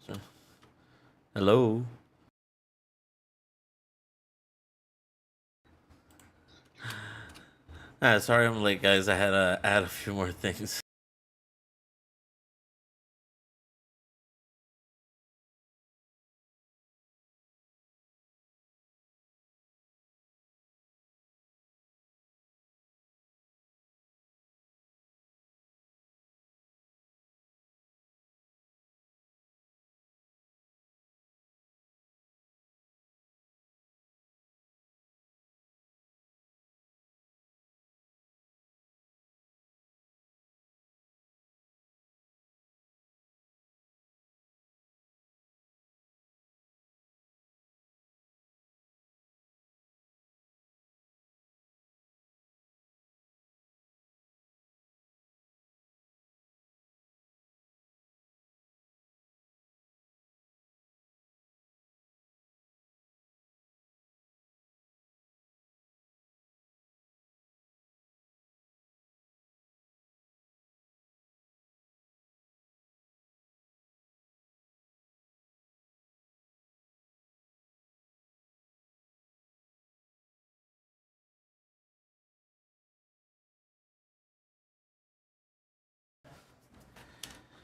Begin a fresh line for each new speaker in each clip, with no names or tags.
So, hello. Sorry I'm late, guys. I had to add a few more things.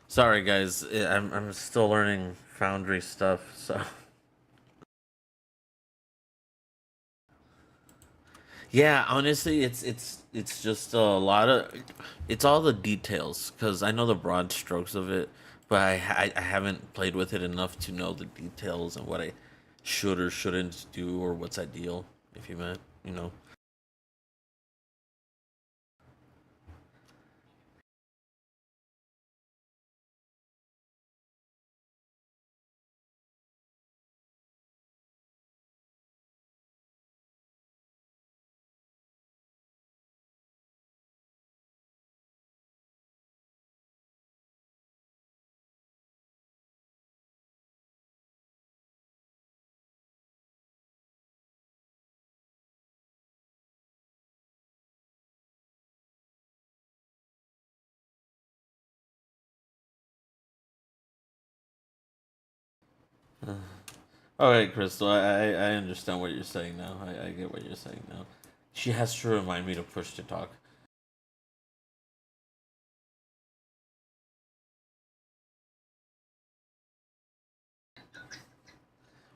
Sorry, guys. I'm still learning Foundry stuff, so yeah. Honestly, it's just a lot of it's all the details because I know the broad strokes of it, but I haven't played with it enough to know the details and what I should or shouldn't do or what's ideal. If you meant, you know. All right, Crystal. I understand what you're saying now. I get what you're saying now. She has to remind me to push to talk.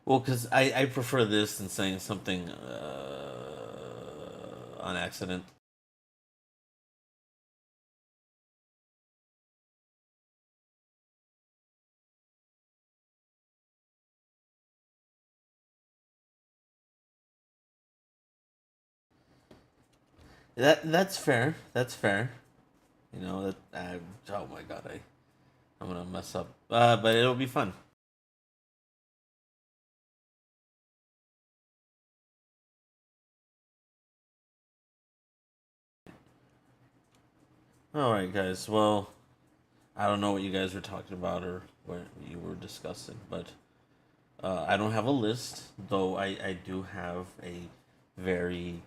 Well, because I prefer this than saying something on accident. That's fair. That's fair. You know that. Oh my god, I'm gonna mess up. But it'll be fun. All right, guys. Well, I don't know what you guys were talking about or what you were discussing, but I don't have a list, though I do have a very,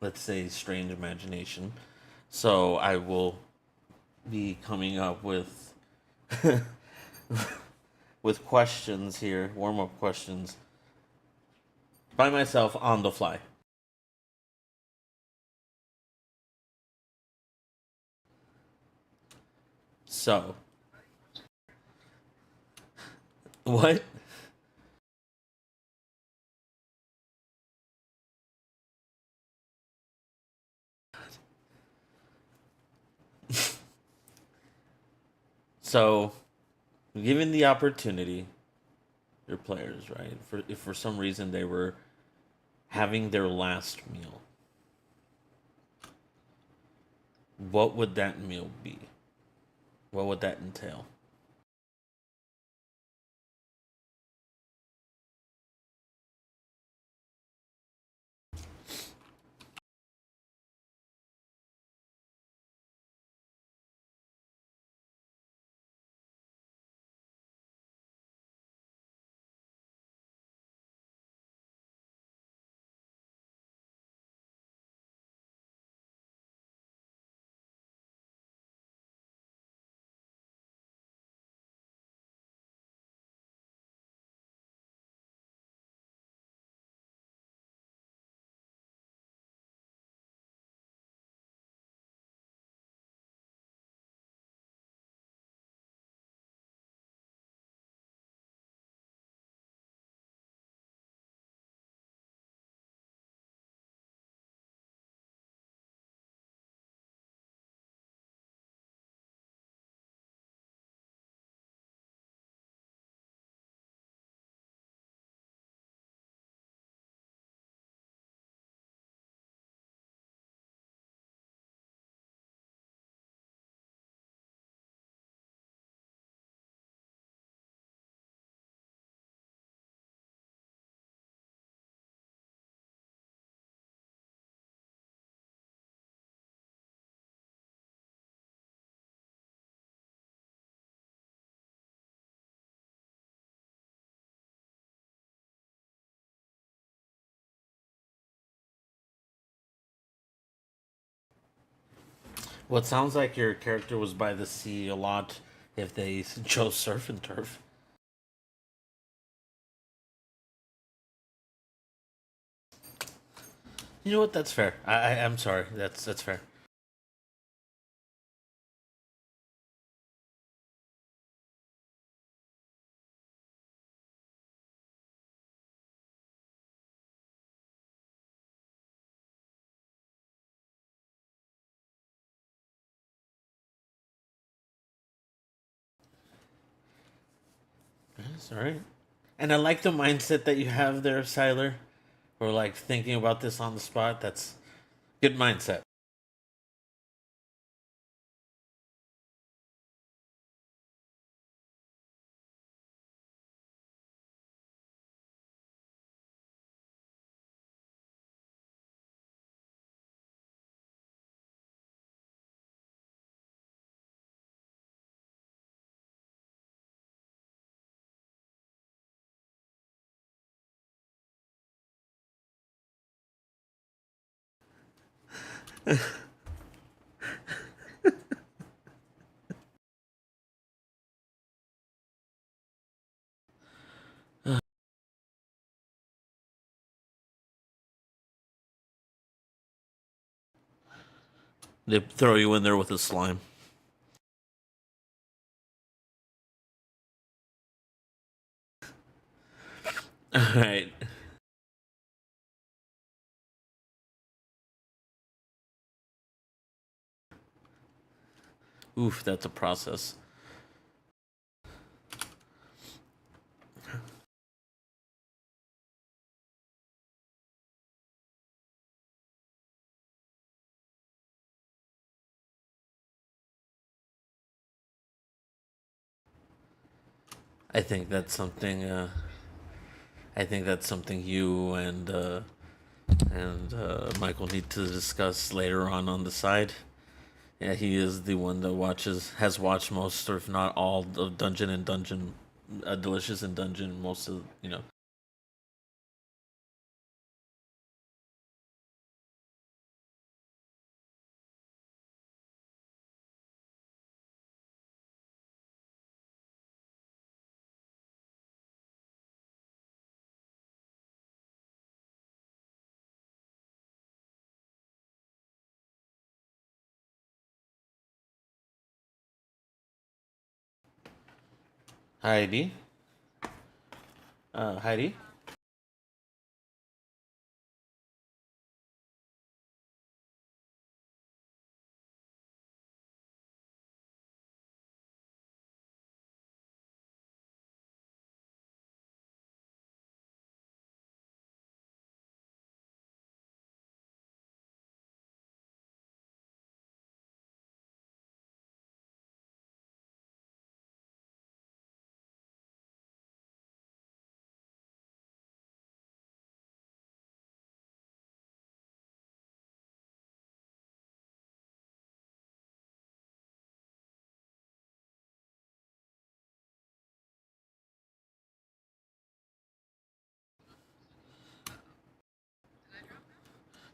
let's say, strange imagination. So I will be coming up with with questions here, warm up questions by myself on the fly. So what? So given the opportunity, your players, right? For if for some reason they were having their last meal, what would that meal be? What would that entail? Well, it sounds like your character was by the sea a lot if they chose surf and turf. You know what? That's fair. I'm sorry. That's fair. That's all right. And I like the mindset that you have there, Siler. Or like thinking about this on the spot. That's good mindset. They throw you in there with a slime. All right. Oof, that's a process. I think that's something. I think that's something you and Michael need to discuss later on the side. Yeah, he is the one that has watched most, or if not all, of Delicious and Dungeon. Most of Heidi. Heidi.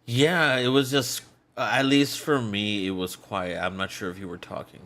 Yeah, it was just at least for me, it was quiet. I'm not sure if you were talking.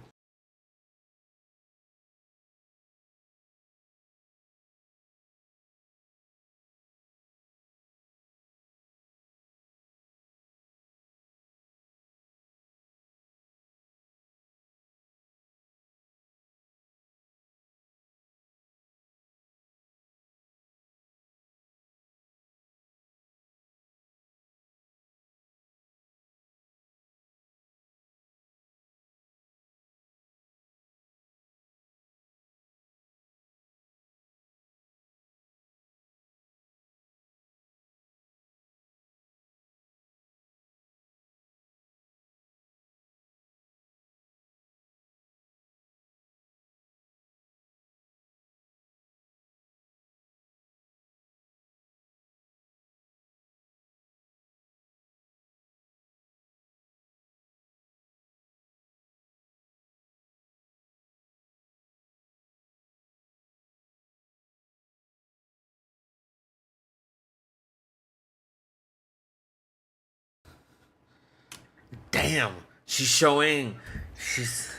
Damn. She's showing. She's.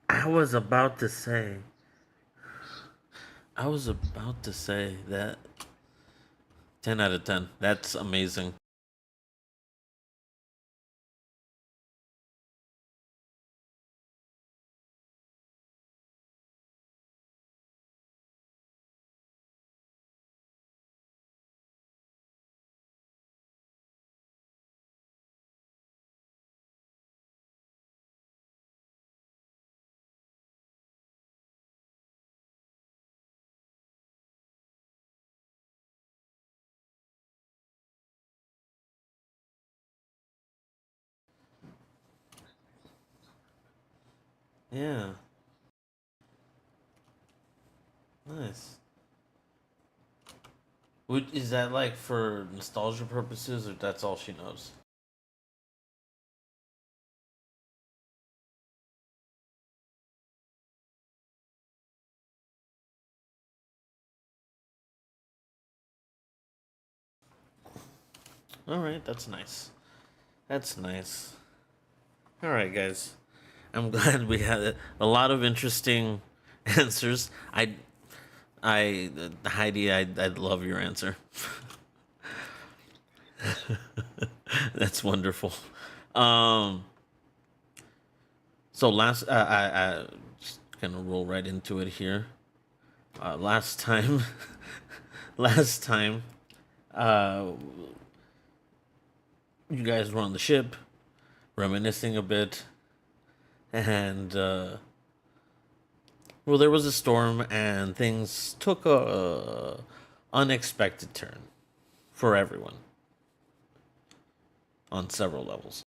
I was about to say. I was about to say that 10 out of 10. That's amazing. Yeah. Nice. Is that like for nostalgia purposes, or that's all she knows? All right, that's nice. That's nice. All right, guys. I'm glad we had a lot of interesting answers. Heidi, I love your answer. That's wonderful. Um, so I just gonna roll right into it here. Last time, last time, uh, you guys were on the ship, reminiscing a bit, and well, there was a storm, and things took a unexpected turn for everyone on several levels.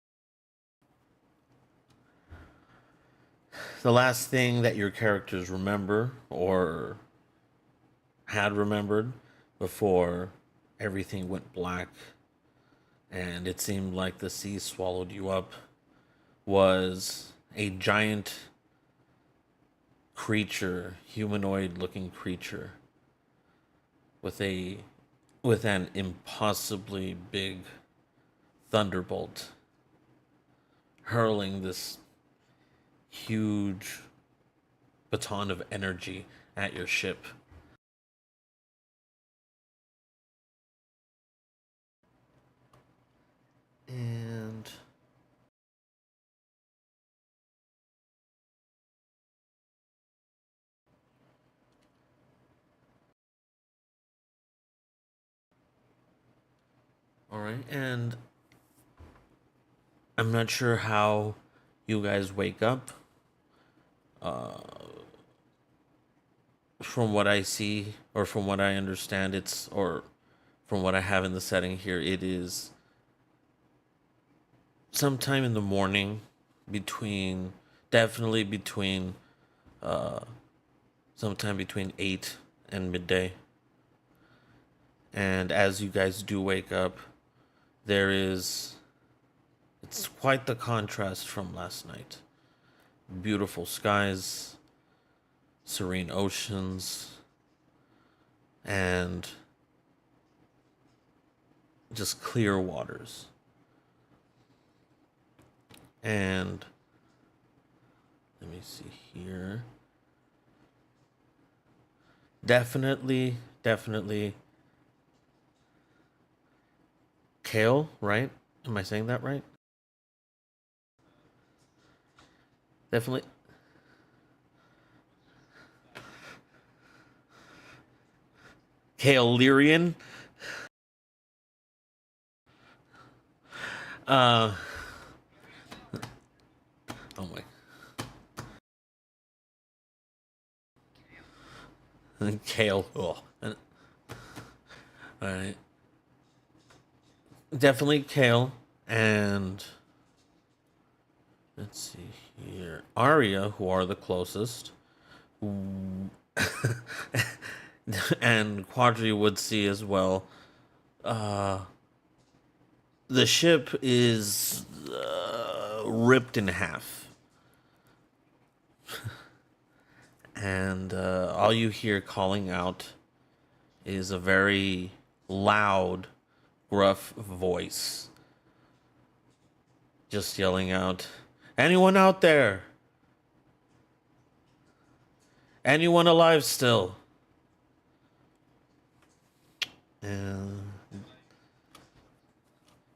The last thing that your characters remember or had remembered before everything went black and it seemed like the sea swallowed you up was a giant creature, humanoid looking creature with a with an impossibly big thunderbolt hurling this huge baton of energy at your ship. And all right, and I'm not sure how you guys wake up. Uh, from what I see, or from what I understand, or from what I have in the setting here, it is sometime in the morning, between definitely between uh, sometime between 8 and midday. And as you guys do wake up, there is it's quite the contrast from last night. Beautiful skies, serene oceans, and just clear waters. And let me see here. Definitely kale, right? Am I saying that right? Definitely. Kale Lyrian. Uh, oh my. Kale. Oh. All right. Definitely kale. And let's see here. Arya, who are the closest. And Quadri would see as well. Uh, the ship is ripped in half. And all you hear calling out is a very loud, gruff voice, just yelling out, "Anyone out there? Anyone alive still?" And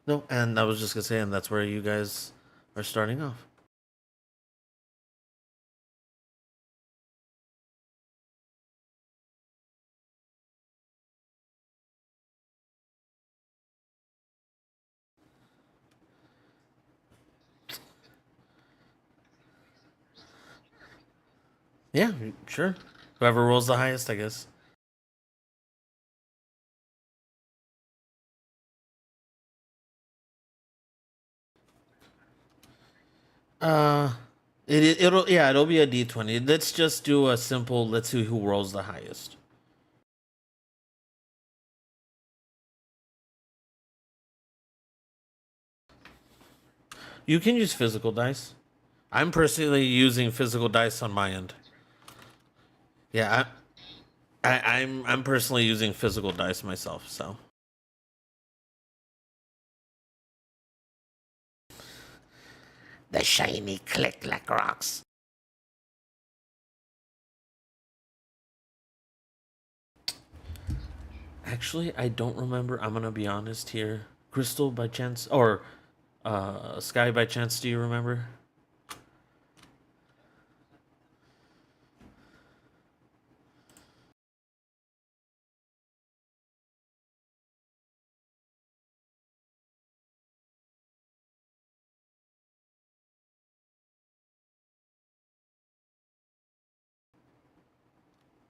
no, and I was just gonna say, and that's where you guys are starting off. Yeah, sure. Whoever rolls the highest, I guess. Uh, it'll be a D20. Let's just do a simple. Let's see who rolls the highest. You can use physical dice. I'm personally using physical dice on my end. Yeah, I'm personally using physical dice myself. So the shiny click like rocks. Actually, I don't remember. I'm gonna be honest here. Crystal by chance or Sky by chance? Do you remember?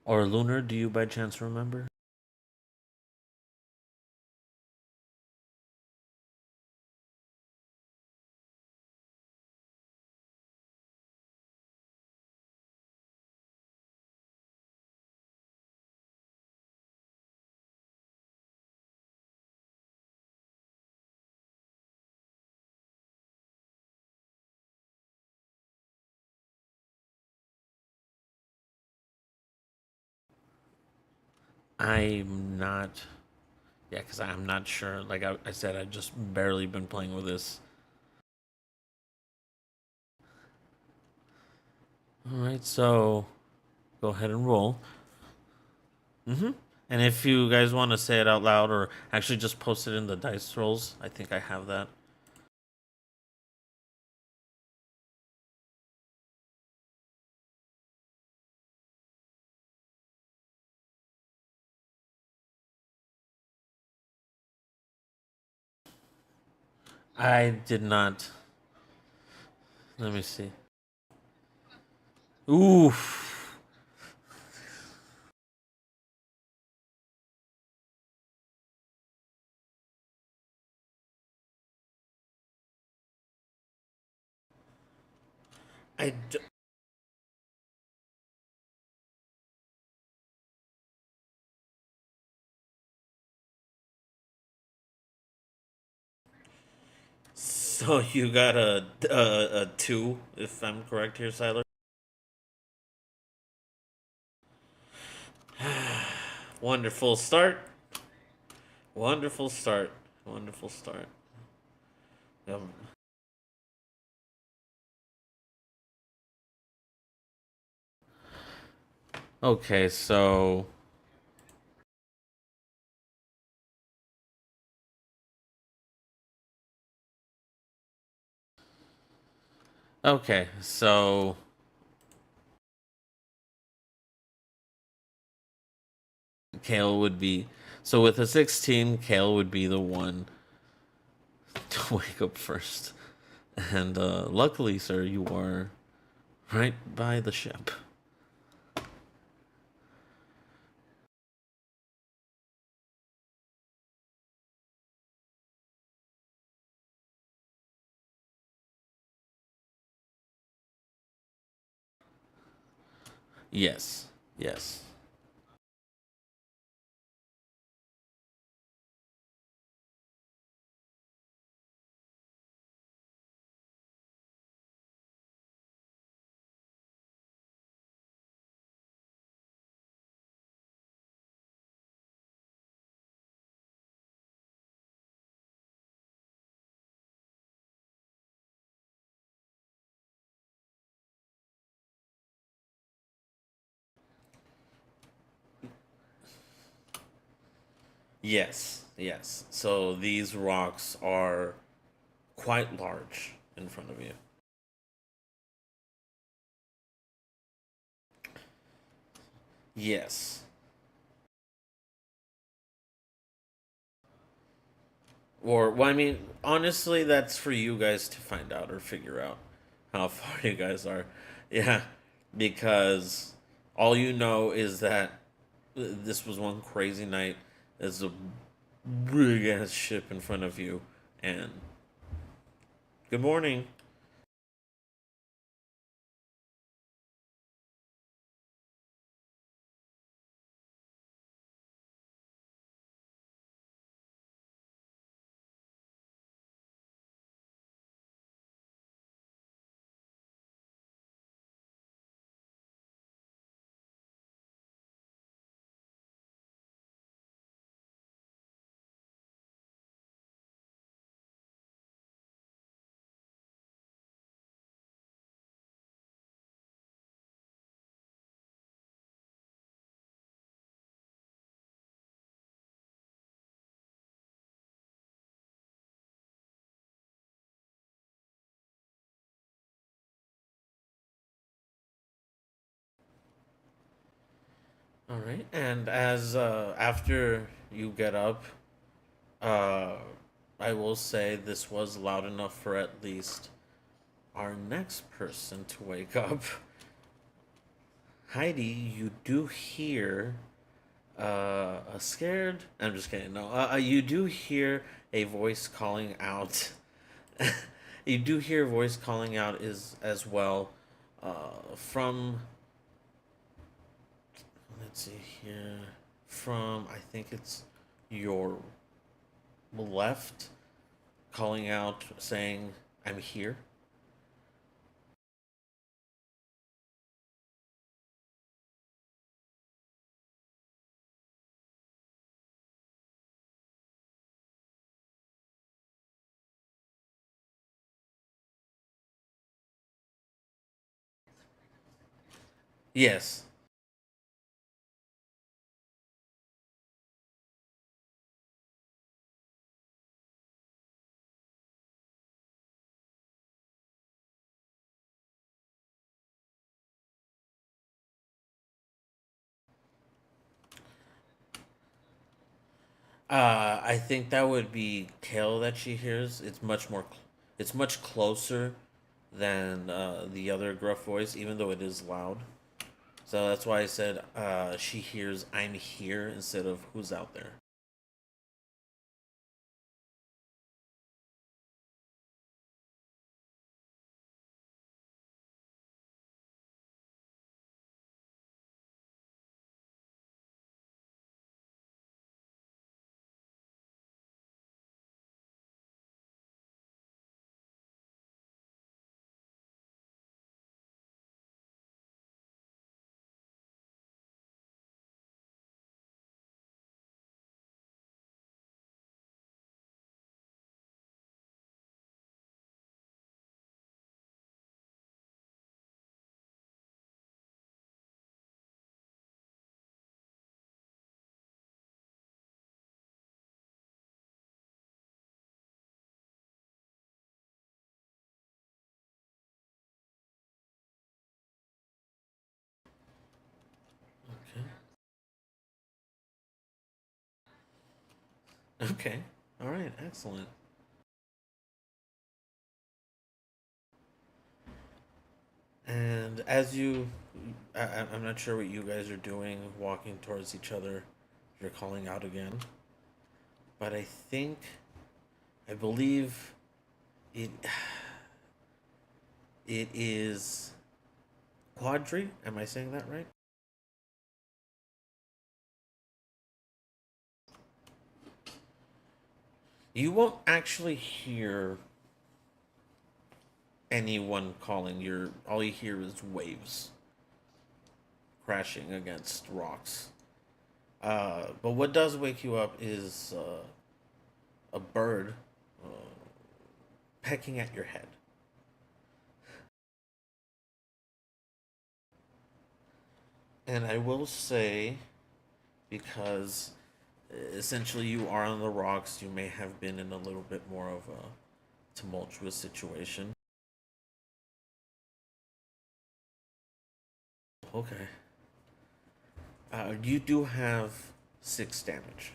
Or Lunar? Do you by chance remember? I'm not. Yeah, because I'm not sure. Like I said, I've just barely been playing with this. All right, so go ahead and roll. Mm-hmm. And if you guys want to say it out loud or actually just post it in the dice rolls, I think I have that. I did not. Let me see. Oof. I. D- so you got a two, if I'm correct here, Siler. Wonderful start. Wonderful start. Wonderful start. Um, okay, so okay, so Kale would be so with a 16, Kale would be the one to wake up first. And luckily, sir, you are right by the ship. Yes. Yes. Yes, yes. So these rocks are quite large in front of you. Yes. Or, well, I mean, honestly, that's for you guys to find out or figure out how far you guys are. Yeah, because all you know is that this was one crazy night. There's a big ass ship in front of you, and good morning. All right, and as after you get up, uh, I will say this was loud enough for at least our next person to wake up. Heidi, you do hear a scared. I'm just kidding. No, you do hear a voice calling out. You do hear a voice calling out is as well, from, let's see here, from, I think it's your left, calling out saying, "I'm here." Yes. I think that would be Kale that she hears. It's much closer than the other gruff voice, even though it is loud. So that's why I said she hears "I'm here" instead of "Who's out there." Okay. Okay. All right. Excellent. And as you, I'm not sure what you guys are doing, walking towards each other. You're calling out again, but I believe it. It is Quadri. Am I saying that right? You won't actually hear anyone calling. All you hear is waves crashing against rocks. But what does wake you up is a bird uh, pecking at your head. And I will say, because Essentially, you are on the rocks. You may have been in a little bit more of a tumultuous situation. Okay. You do have 6 damage.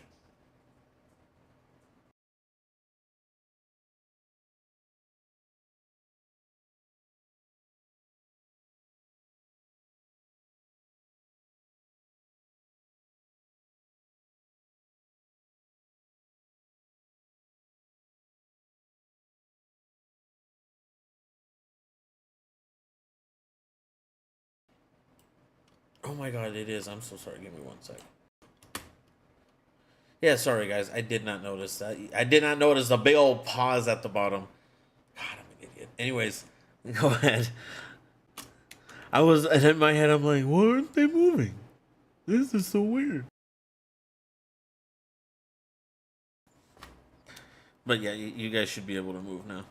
Oh my god, it is. I'm so sorry. Give me 1 sec. Yeah, sorry guys. I did not notice that. I did not notice the big old pause at the bottom. God, I'm an idiot. Anyways, go ahead. I was, and in my head, I'm like, why aren't they moving? This is so weird. But yeah, you guys should be able to move now.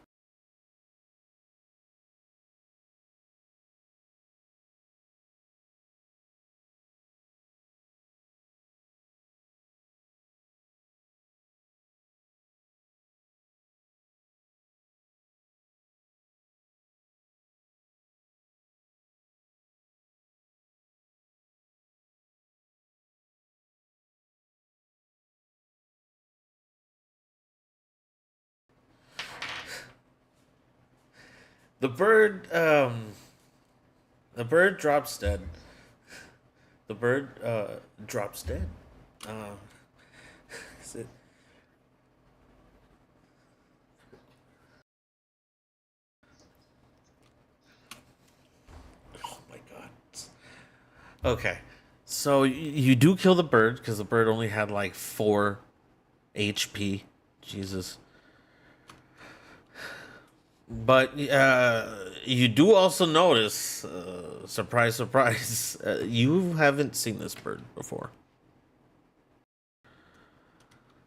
The bird, the bird drops dead. The bird, drops dead. Uh, is it? Oh my god. Okay, so you do kill the bird because the bird only had like 4 HP. Jesus. But you do also notice, surprise, surprise, you haven't seen this bird before.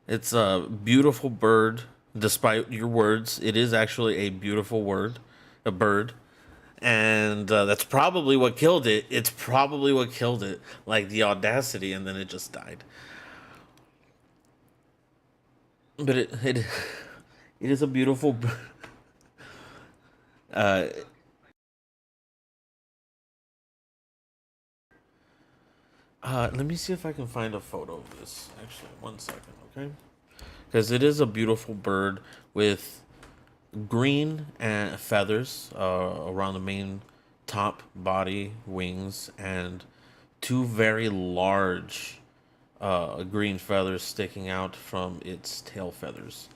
It's a beautiful bird, despite your words. It is actually a beautiful word, a bird. And that's probably what killed it. It's probably what killed it, like the audacity, and then it just died. But it is a beautiful. Uh, Let me see if I can find a photo of this. Actually, 1 second, okay? Because it is a beautiful bird with green and feathers around the main top body, wings, and two very large green feathers sticking out from its tail feathers.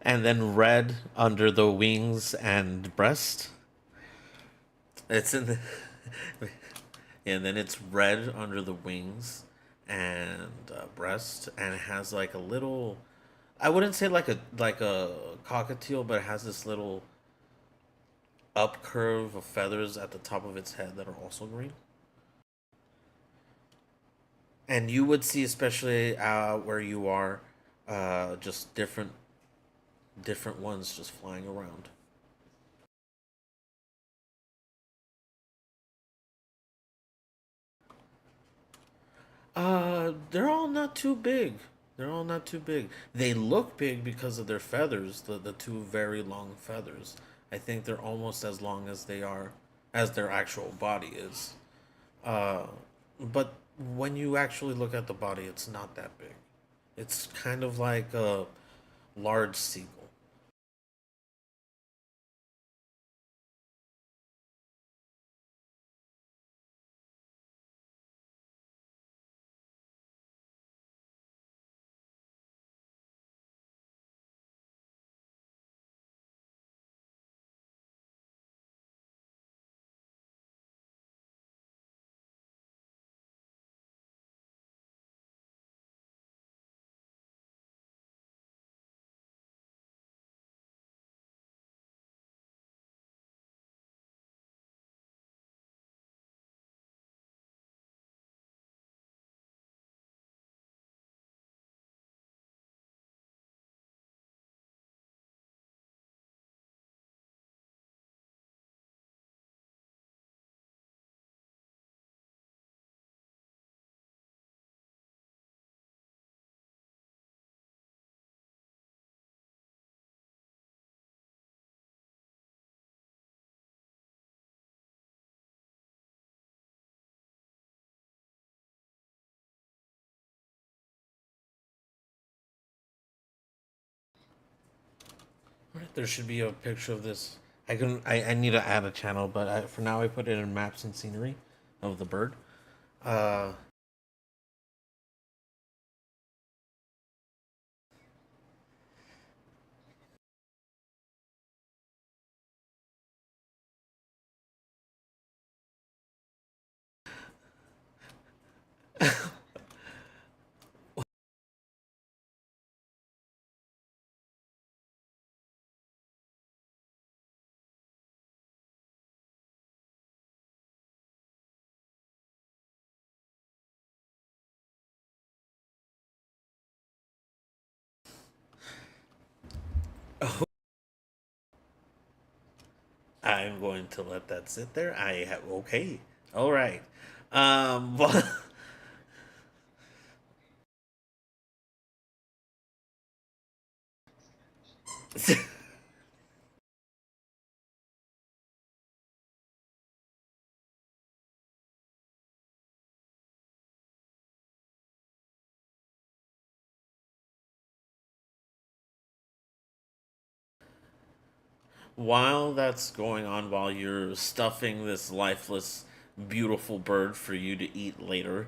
And then red under the wings and breast. It's in the. And then it's red under the wings and breast, and it has like a little. I wouldn't say like a cockatiel, but it has this little up curve of feathers at the top of its head that are also green. And you would see, especially where you are, just different ones just flying around. They're all not too big. They're all not too big. They look big because of their feathers, the two very long feathers. I think they're almost as long as they are as their actual body is. Uh, but when you actually look at the body, it's not that big. It's kind of like a large seagull. There should be a picture of this. I can. I need to add a channel, but for now I put it in maps and scenery of the bird. Uh, I'm going to let that sit there. I have okay. All right. Well, while that's going on, while you're stuffing this lifeless, beautiful bird for you to eat later,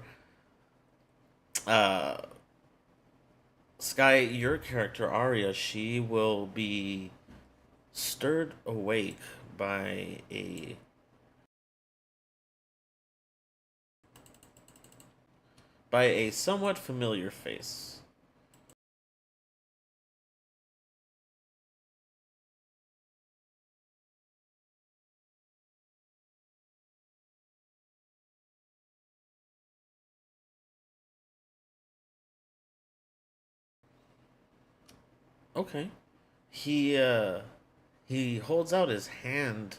uh, Sky, your character Arya, she will be stirred awake by a somewhat familiar face. Okay. He uh he holds out his hand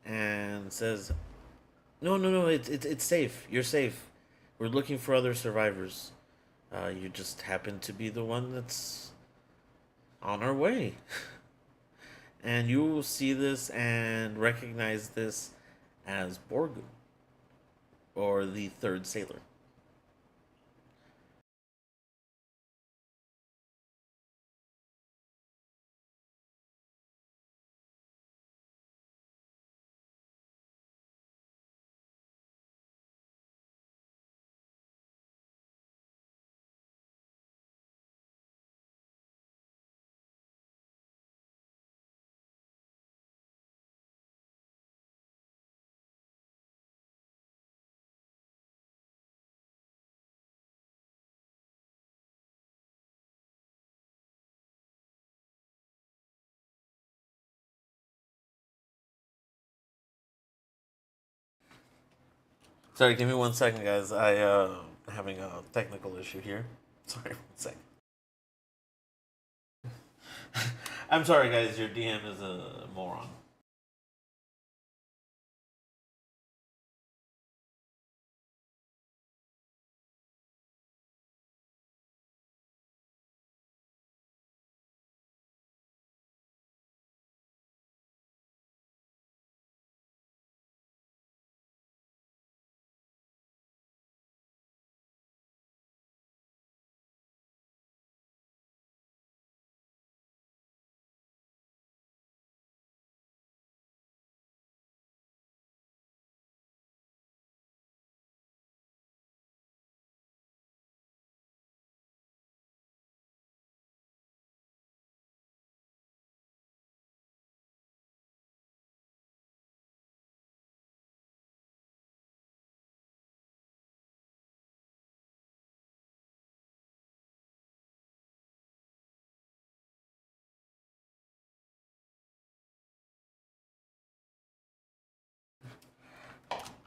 and says, "No, no, no, it's safe. You're safe. We're looking for other survivors. You just happen to be the one that's on our way." And you will see this and recognize this as Borgu, or the third sailor. Sorry, give me 1 second, guys. I having a technical issue here. Sorry, 1 second. I'm sorry, guys. Your DM is a moron.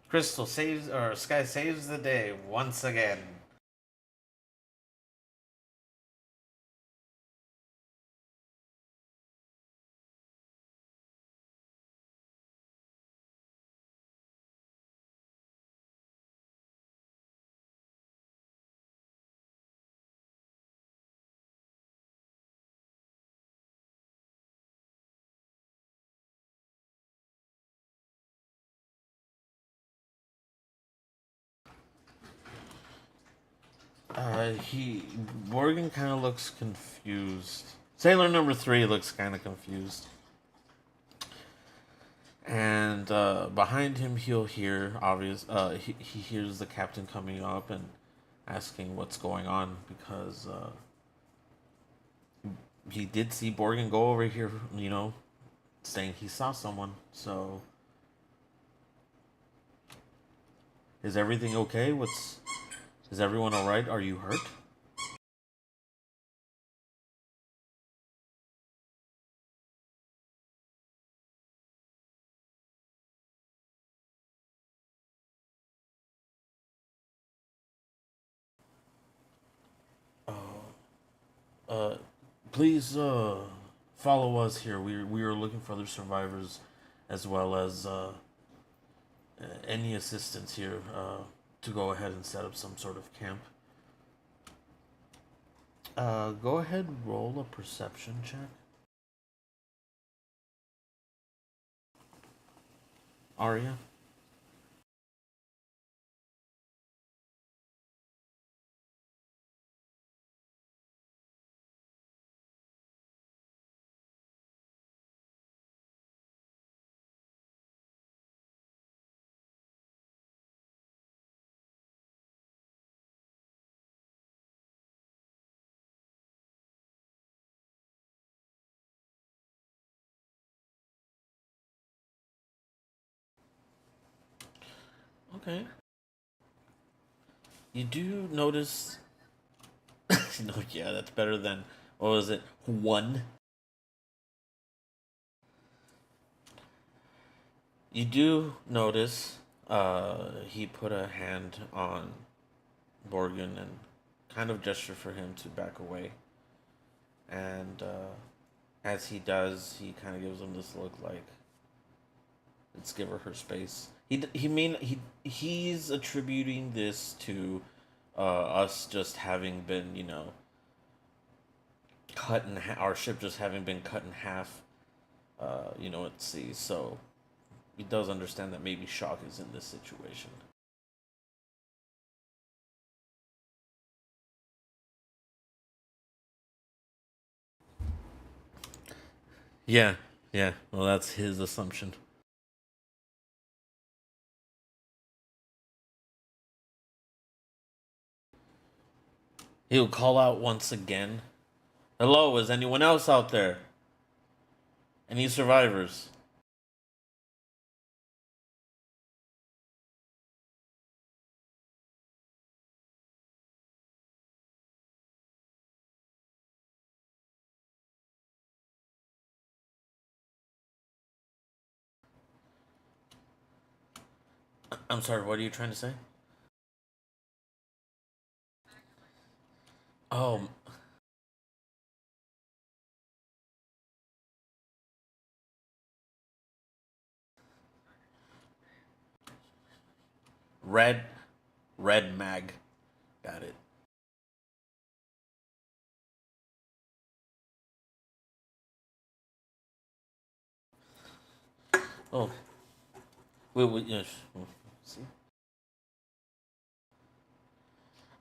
Crystal saves, or Sky saves the day once again. He Morgan kind of looks confused. Sailor number 3 looks kind of confused. And behind him, he'll hear he hears the captain coming up and asking what's going on because he did see Borgin go over here, saying he saw someone. So, is everything okay? Is everyone all right? Are you hurt? Uh, please follow us here. We are looking for other survivors, as well as any assistance here to go ahead and set up some sort of camp. Go ahead, roll a perception check. Arya. Okay. You do notice. No, yeah, that's better than what was it? One. You do notice. He put a hand on Borgin and kind of gesture for him to back away. And as he does, he kind of gives him this look like, let's give her space. He's attributing this to us just having been, cut in our ship just having been cut in half, at sea. So he does understand that maybe Shock is in this situation. Yeah, yeah. Well, that's his assumption. He'll call out once again. Hello, is anyone else out there? Any survivors? I'm sorry, what are you trying to say? Oh, red, red mag. Got it. Oh, wait, yes. See?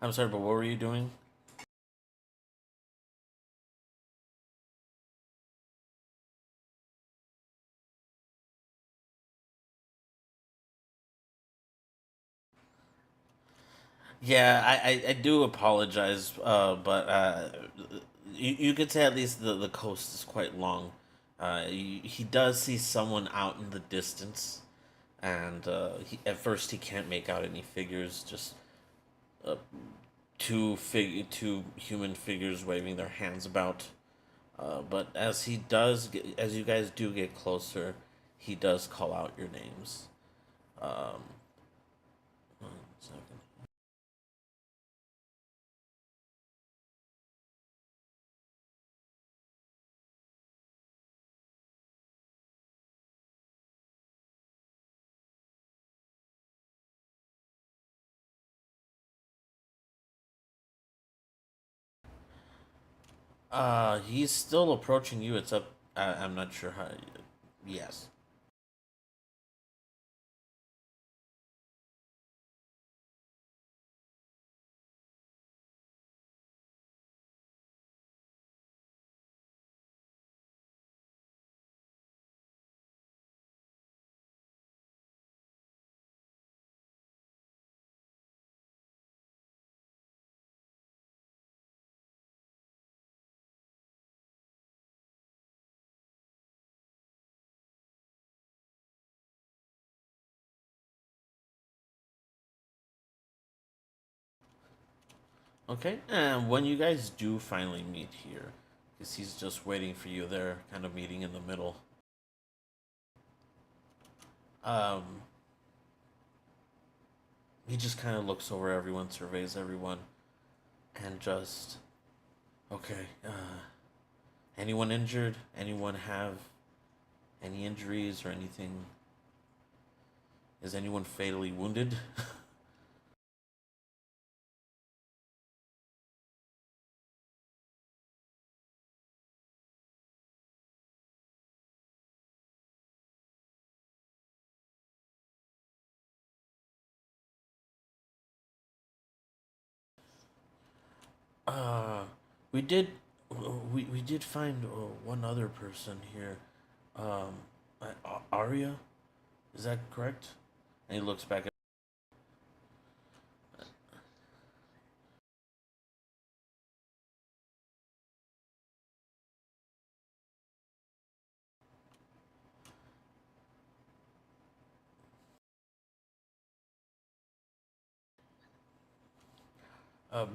I'm sorry, but what were you doing? Yeah, I do apologize, but you could say at least the coast is quite long. He does see someone out in the distance, and at first he can't make out any figures, just uh, two human figures waving their hands about. But as you guys do get closer, he does call out your names. Um, 1 second. He's still approaching you. It's up. I'm not sure how. Yes. Okay, and when you guys do finally meet here, because he's just waiting for you there, kind of meeting in the middle. Um, he just kind of looks over everyone, surveys everyone, and just okay. Anyone injured? Anyone have any injuries or anything? Is anyone fatally wounded? uh, we did we did find one other person here. Um, Arya, is that correct? And he looks back at.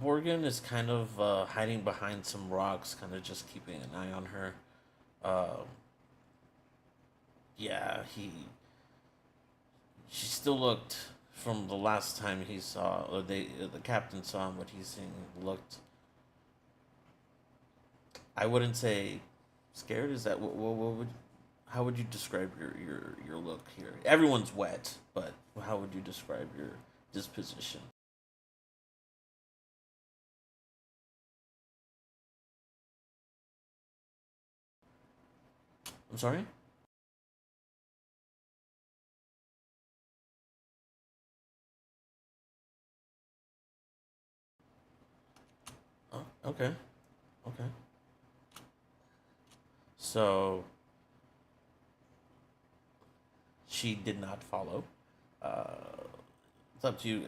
Morgan is kind of hiding behind some rocks, kind of just keeping an eye on her. Uh, yeah, she still looked from the last time he saw, or the captain saw him. What he's seeing looked. I wouldn't say scared. Is that what would? How would you describe your look here? Everyone's wet, but how would you describe your disposition? I'm sorry. Oh, okay, okay. So she did not follow. Uh, it's up to you.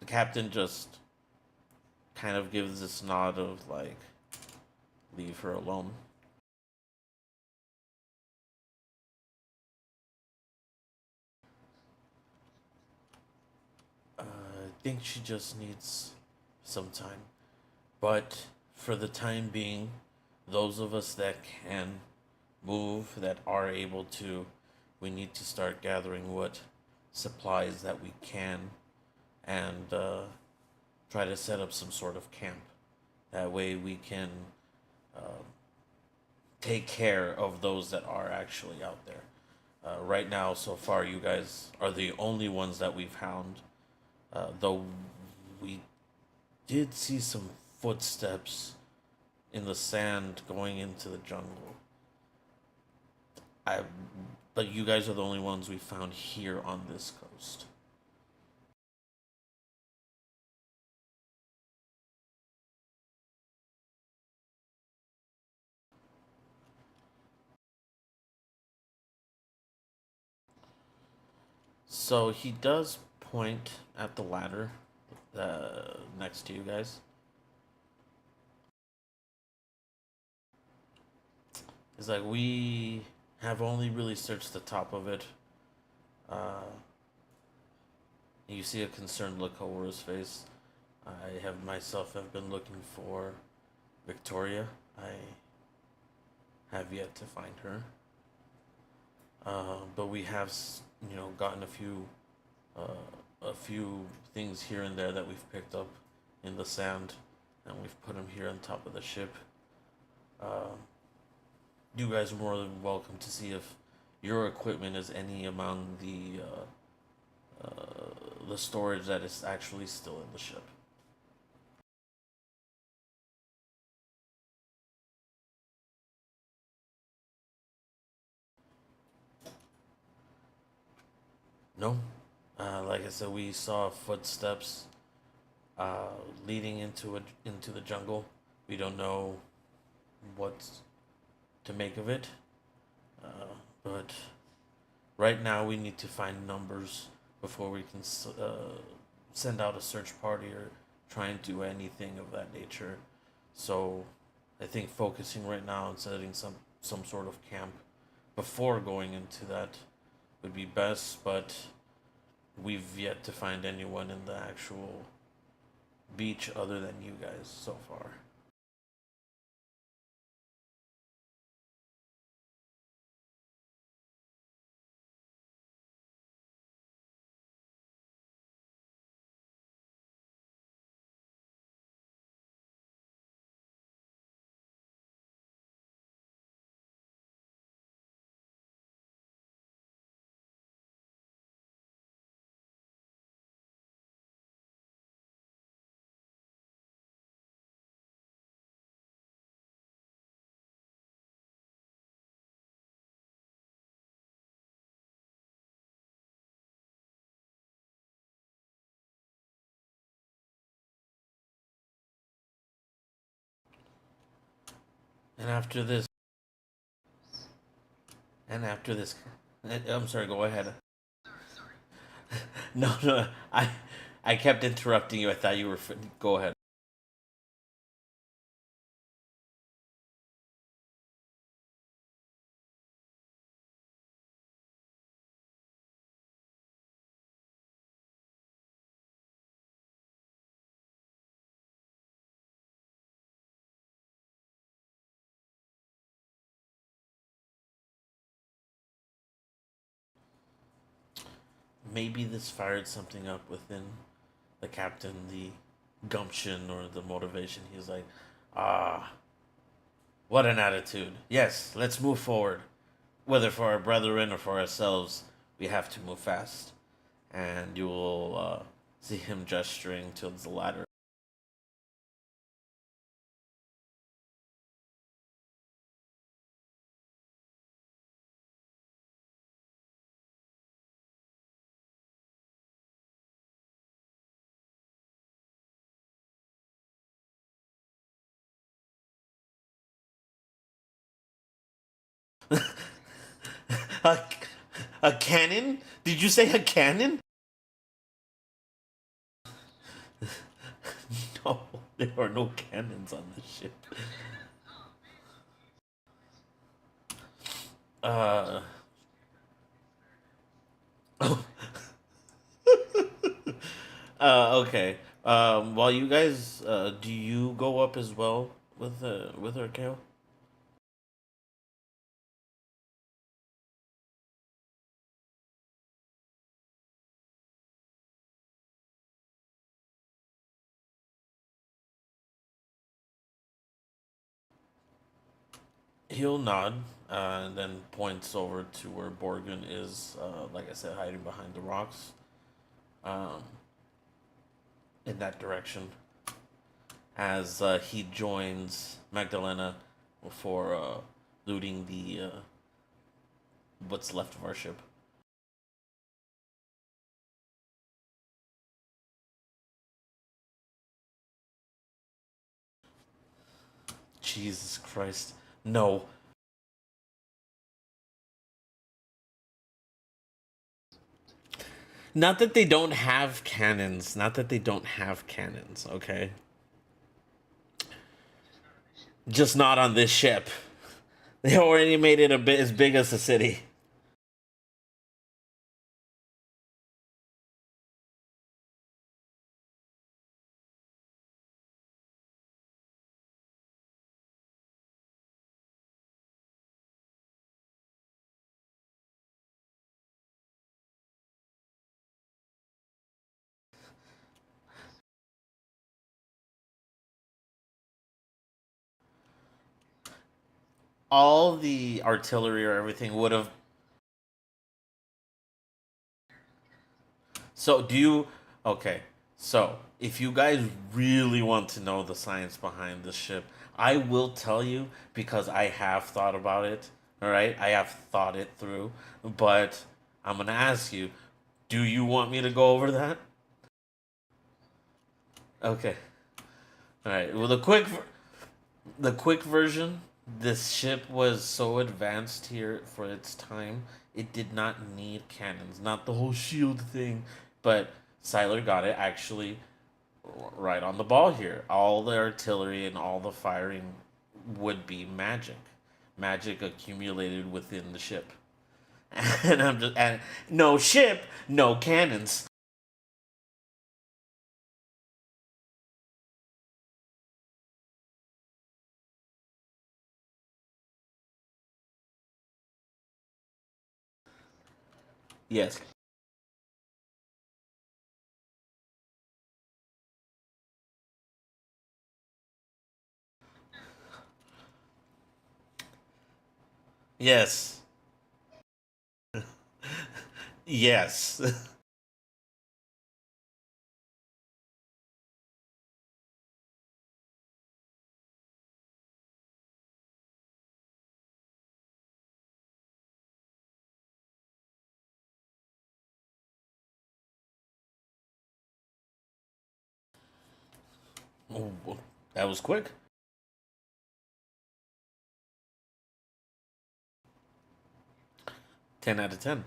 The captain just kind of gives this nod of like, leave her alone. I think she just needs some time. But for the time being, those of us that can move, that are able to, we need to start gathering what supplies that we can and try to set up some sort of camp. That way we can uh, take care of those that are actually out there. Right now, so far, you guys are the only ones that we've found. Though we did see some footsteps in the sand going into the jungle. I, but you guys are the only ones we found here on this coast. So he does point at the ladder next to you guys. He's like, we have only really searched the top of it. Uh, you see a concerned look over his face. I have myself have been looking for Victoria. I have yet to find her. But we have, gotten a few things here and there that we've picked up in the sand, and we've put them here on top of the ship. Uh, you guys are more than welcome to see if your equipment is any among the storage that is actually still in the ship. No, like I said, we saw footsteps uh, leading into the jungle. We don't know what to make of it, but right now we need to find numbers before we can send out a search party or try and do anything of that nature. So I think focusing right now on setting some sort of camp before going into that would be best. But we've yet to find anyone in the actual beach other than you guys so far. And after this, and after this, I'm sorry. Go ahead. No, no, I kept interrupting you. I thought you were. Go ahead. Maybe this fired something up within the captain, the gumption or the motivation. He's like, ah, what an attitude. Yes, let's move forward. Whether for our brethren or for ourselves, we have to move fast. And you will see him gesturing towards the ladder. a, a cannon? Did you say a cannon? No, there are no cannons on this ship. Uh, oh, okay. While you guys, do you go up as well with her, Kale? He'll nod, and then points over to where Borgin is. Like I said, hiding behind the rocks. Um, in that direction, as he joins Magdalena for looting the what's left of our ship. Jesus Christ, no! Not that they don't have cannons. Not that they don't have cannons. Okay, just not on this ship. They already made it a bit as big as the city. All the artillery or everything would have. So do you? Okay. So if you guys really want to know the science behind this ship, I will tell you because I have thought about it. All right, I have thought it through, but I'm gonna ask you: do you want me to go over that? Okay. All right. Well, the quick version. This ship was so advanced here for its time. It did not need cannons, not the whole shield thing, but Siler got it actually right on the ball here. All the artillery and all the firing would be magic. Magic accumulated within the ship. And I'm just and no ship, no cannons. Yes. Yes. Yes. Oh, that was quick. 10 out of 10.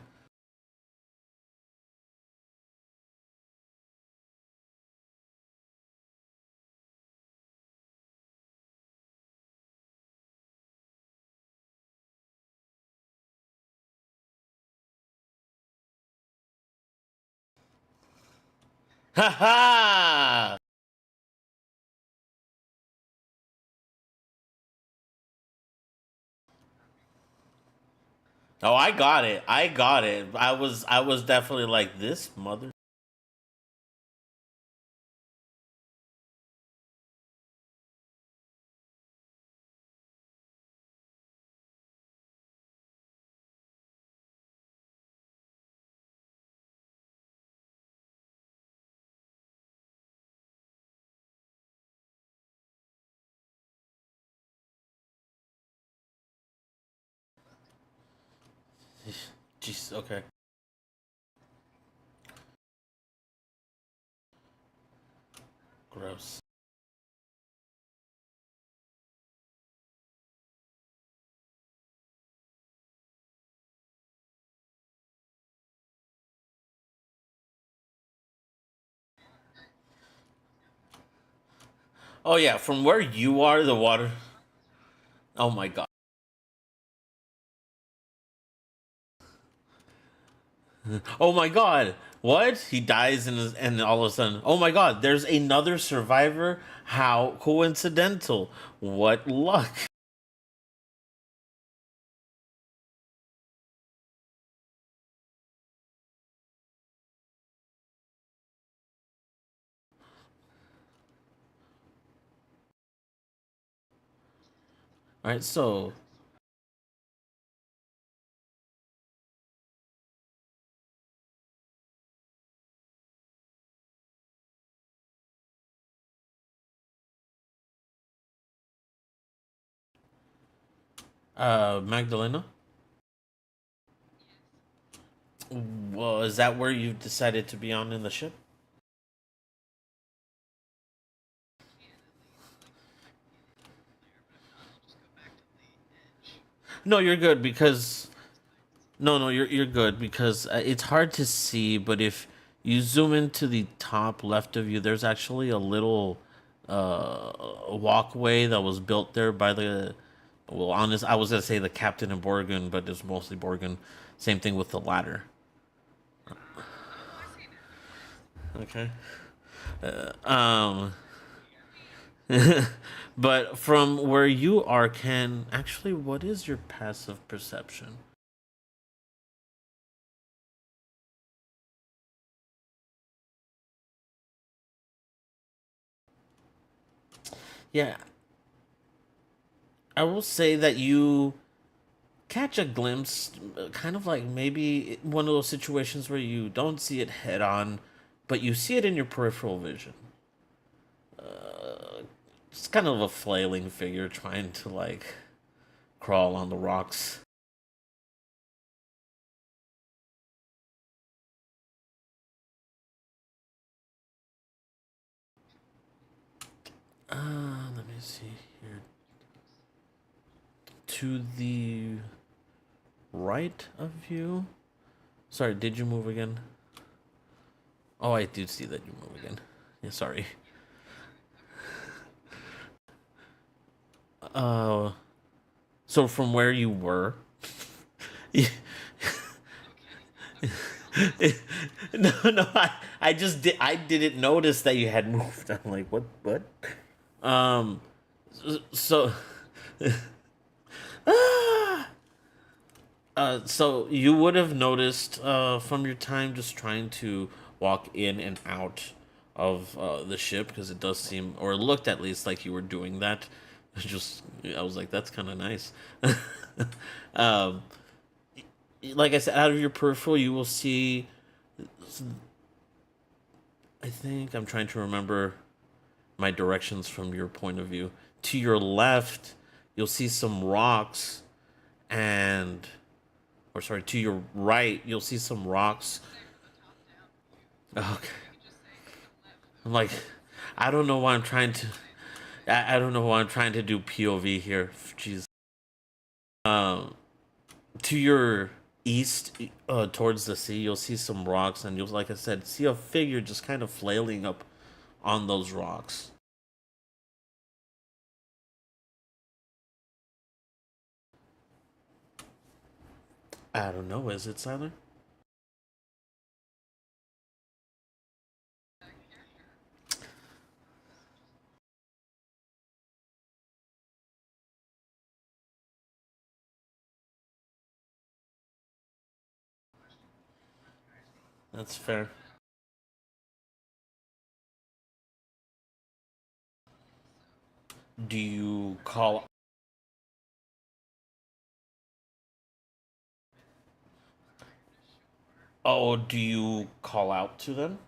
Ha ha! Oh, I got it. I got it. I was definitely like this mother. Jeez. Okay. Gross. Oh yeah, from where you are, the water. Oh my god. Oh my god. What? He dies and all of a sudden, oh my god, there's another survivor. How coincidental. What luck. All right, so Magdalena, well, is that where you decided to be on in the ship? No, you're good because no, no, you're good because it's hard to see, but if you zoom into the top left of you, there's actually a little walkway that was built there by the well, honest, I was gonna say the captain of Borgun, but it's mostly Borgun. Same thing with the ladder. Okay. Um, but from where you are, can actually, what is your passive perception? Yeah, I will say that you catch a glimpse, kind of like maybe one of those situations where you don't see it head on, but you see it in your peripheral vision. It's kind of a flailing figure trying to like crawl on the rocks. Let me see here. To the right of you. Sorry, did you move again? Oh, I do see that you move again. Yeah, sorry. Uh, so from where you were, No, no, I just did. I didn't notice that you had moved. I'm like, what? What? Um. So. So you would have noticed from your time just trying to walk in and out of the ship because it does seem, or it looked at least like you were doing that. Just, I was like, that's kind of nice. um, like I said, out of your peripheral, you will see. I think I'm trying to remember my directions from your point of view. To your left, you'll see some rocks, and or sorry, to your right, you'll see some rocks. Okay. I'm like, I don't know why I'm trying to. I don't know why I'm trying to do POV here. Jeez. Um, to your east, towards the sea, you'll see some rocks, and you'll, like I said, see a figure just kind of flailing up on those rocks. I don't know. Is it Siler? That's fair. Do you call? Oh, do you call out to them?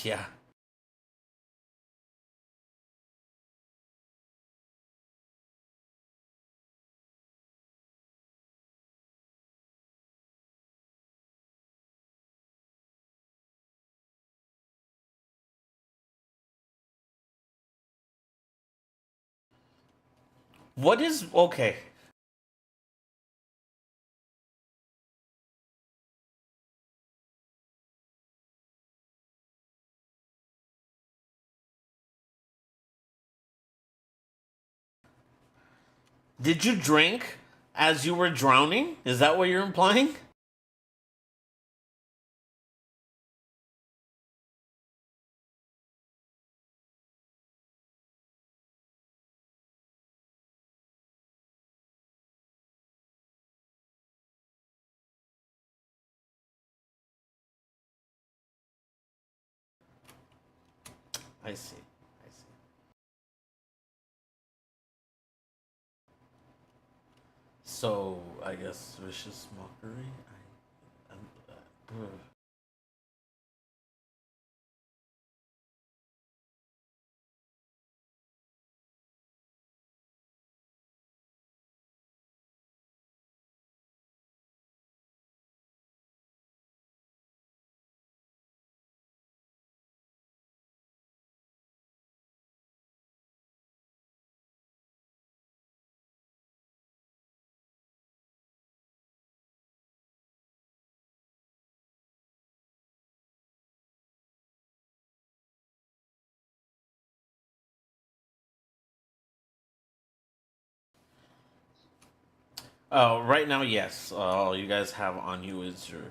Yeah. What is okay? Did you drink as you were drowning? Is that what you're implying? I see. I see. So I guess vicious mockery. Ugh. Right now, yes. All you guys have on you is your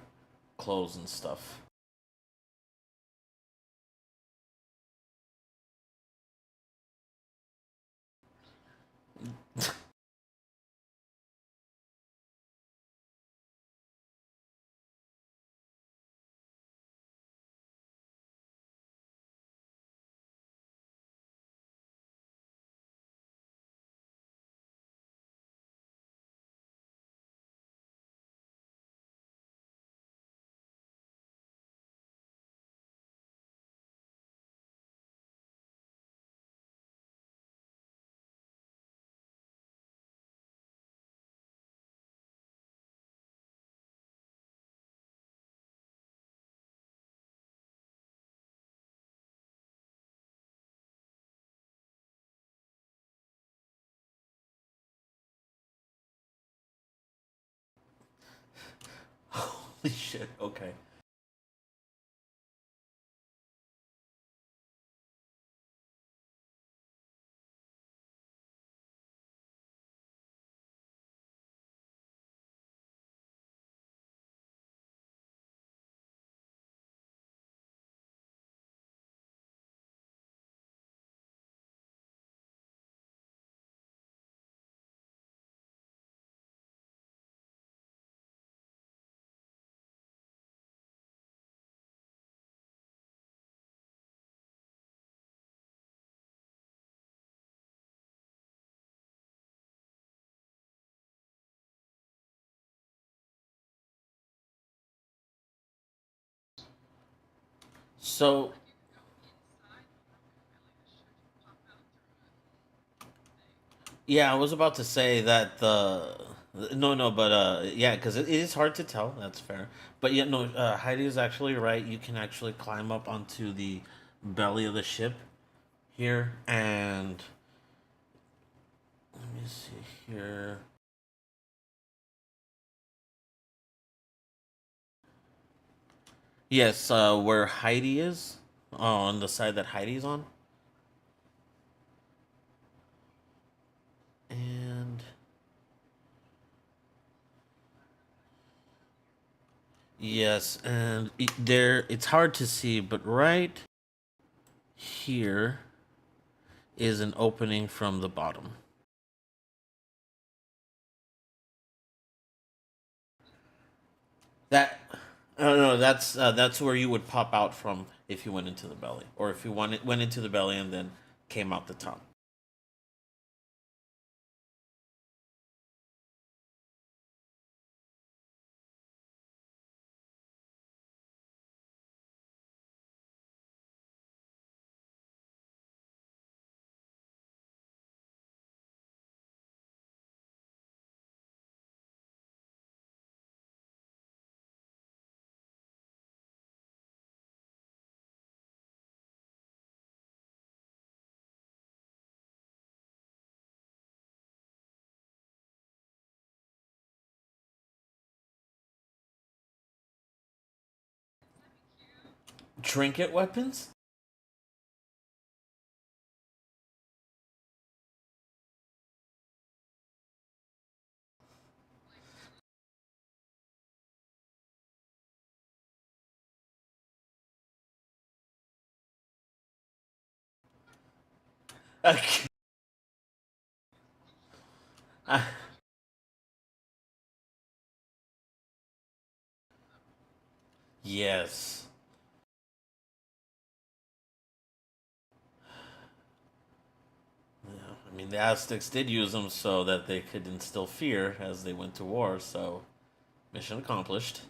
clothes and stuff. Holy shit. Okay. So yeah, I was about to say that the no, no, but yeah, because it is hard to tell. That's fair. But yeah, no, Heidi is actually right. You can actually climb up onto the belly of the ship here, and let me see here. Yes, where Heidi is, on the side that Heidi's on, and yes, and there it's hard to see, but right here is an opening from the bottom. That no, no, that's where you would pop out from if you went into the belly, or if you went into the belly and then came out the top. Trinket weapons? Uh, yes. Yeah, I mean, the Aztecs did use them so that they could instill fear as they went to war. So mission accomplished.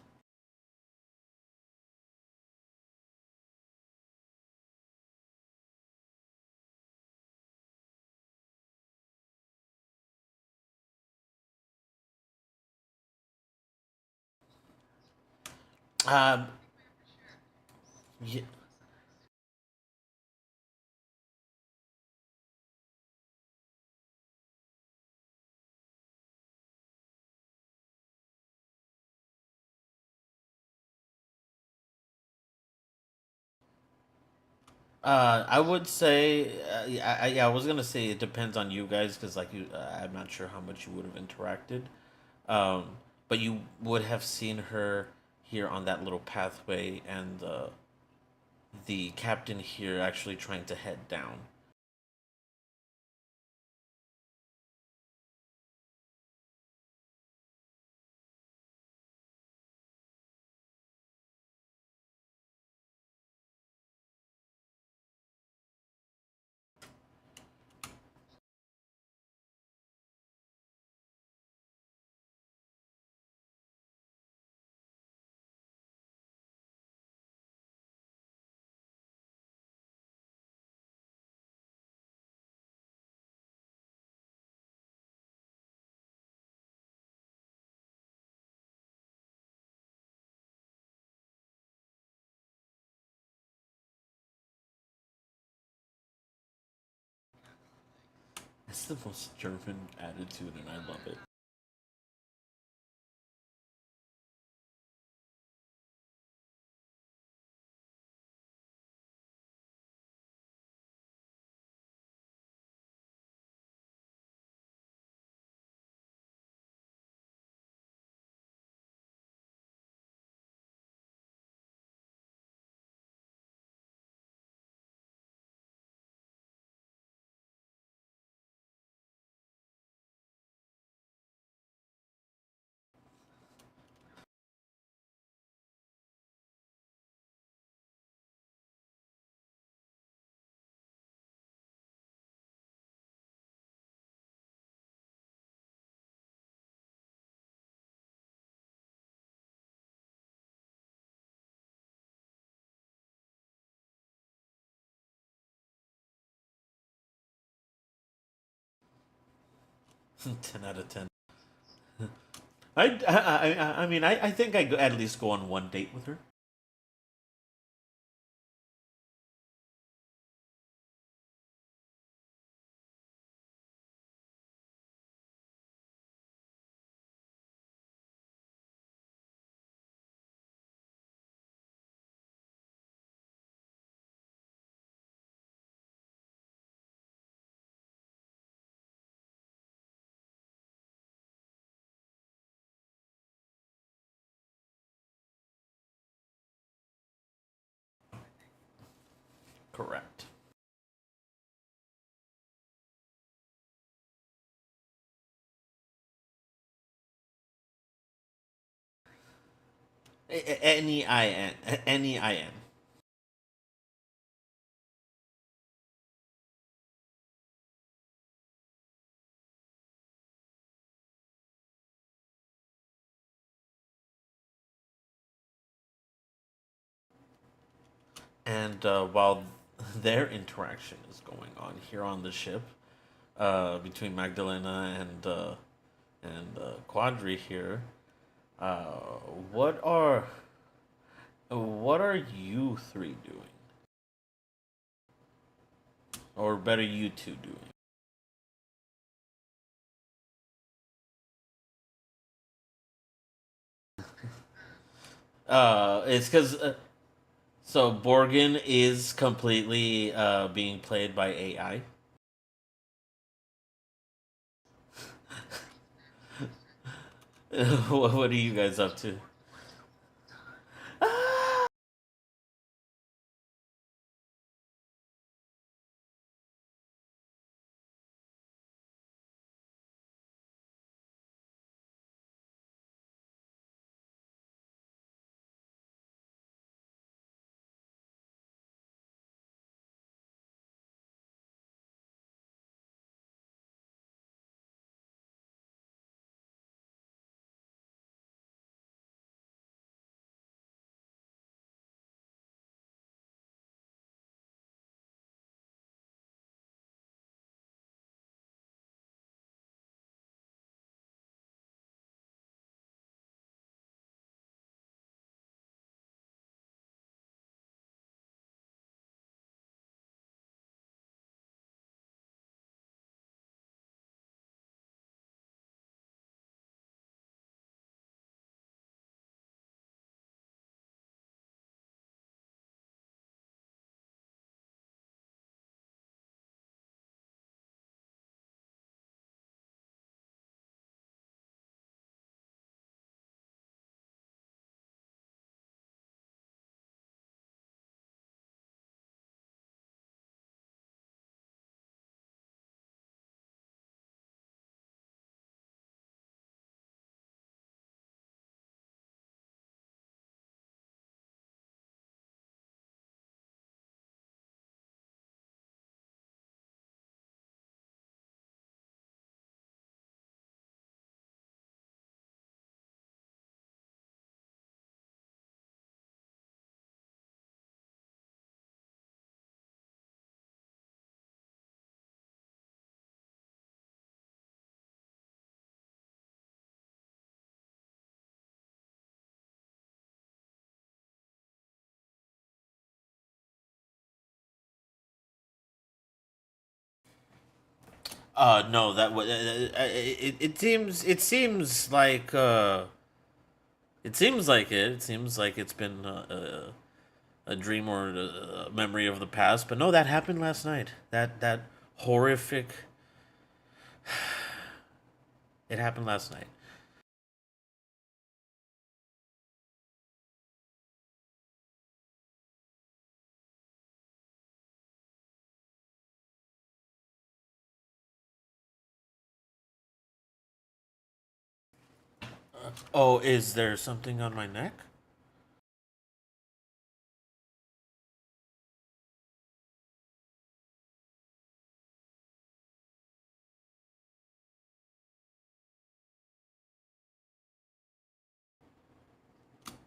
Um, yeah, I would say, yeah, I was gonna say it depends on you guys because, like, I'm not sure how much you would have interacted. Um, but you would have seen her here on that little pathway, and the captain here actually trying to head down. It's the most German attitude, and I love it. 10 out of 10. I mean, I think I at least go on one date with her. Correct. Any IN. Any IN. And while their interaction is going on here on the ship, between Magdalena and Quadri here, uh, what are what are you three doing, or better, you two doing? It's because so Borgin is completely being played by AI. What are you guys up to? No, it seems like it seems like it's been a dream or a memory of the past. But no, that happened last night. That horrific. It happened last night. Oh, is there something on my neck?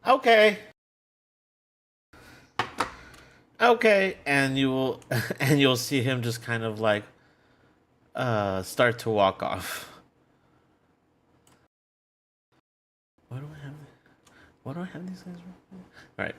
Okay, okay, and you will and you'll see him just kind of like start to walk off. Why do I have these guys? All right.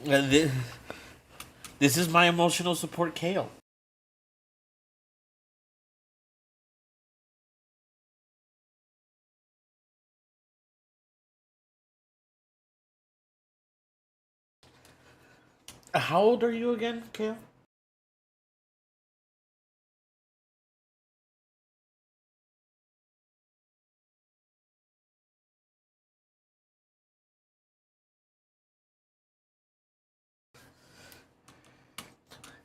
Uh, thi- this is my emotional support, Kale. How old are you again, Kale?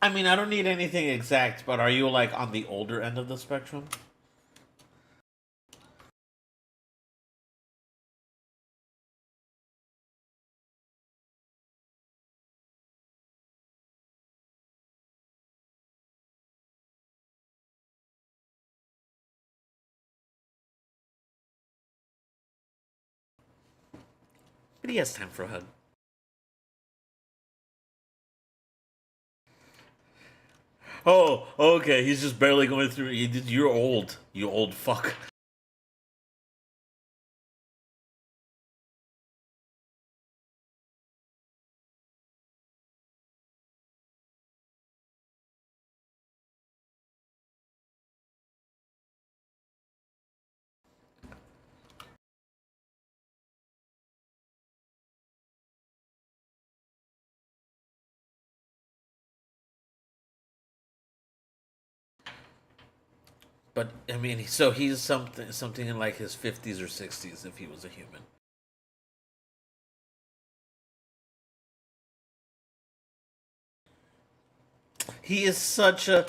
I mean, I don't need anything exact, but are you like on the older end of the spectrum? But he has time for a hug. Oh, okay. He's just barely going through. You're old. You old fuck. But I mean, so he's something in like his 50s or 60s if he was a human. He is such a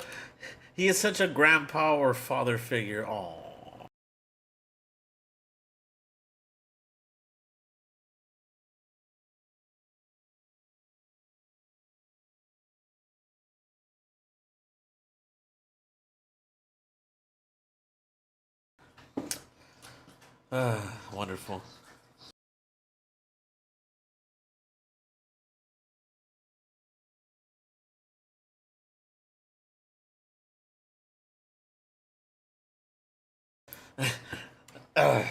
he is such a grandpa or father figure. Oh, wonderful.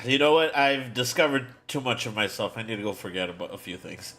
You know what? I've discovered too much of myself. I need to go forget about a few things.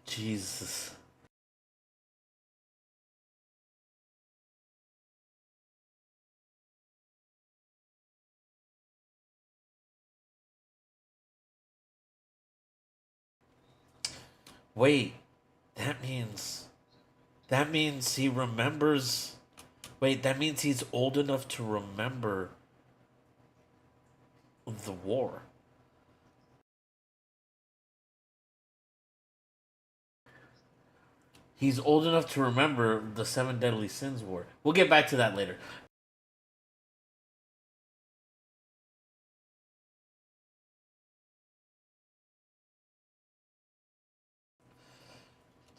Jesus. Wait, that means that means he remembers. Wait, that means he's old enough to remember the war. He's old enough to remember the Seven Deadly Sins war. We'll get back to that later.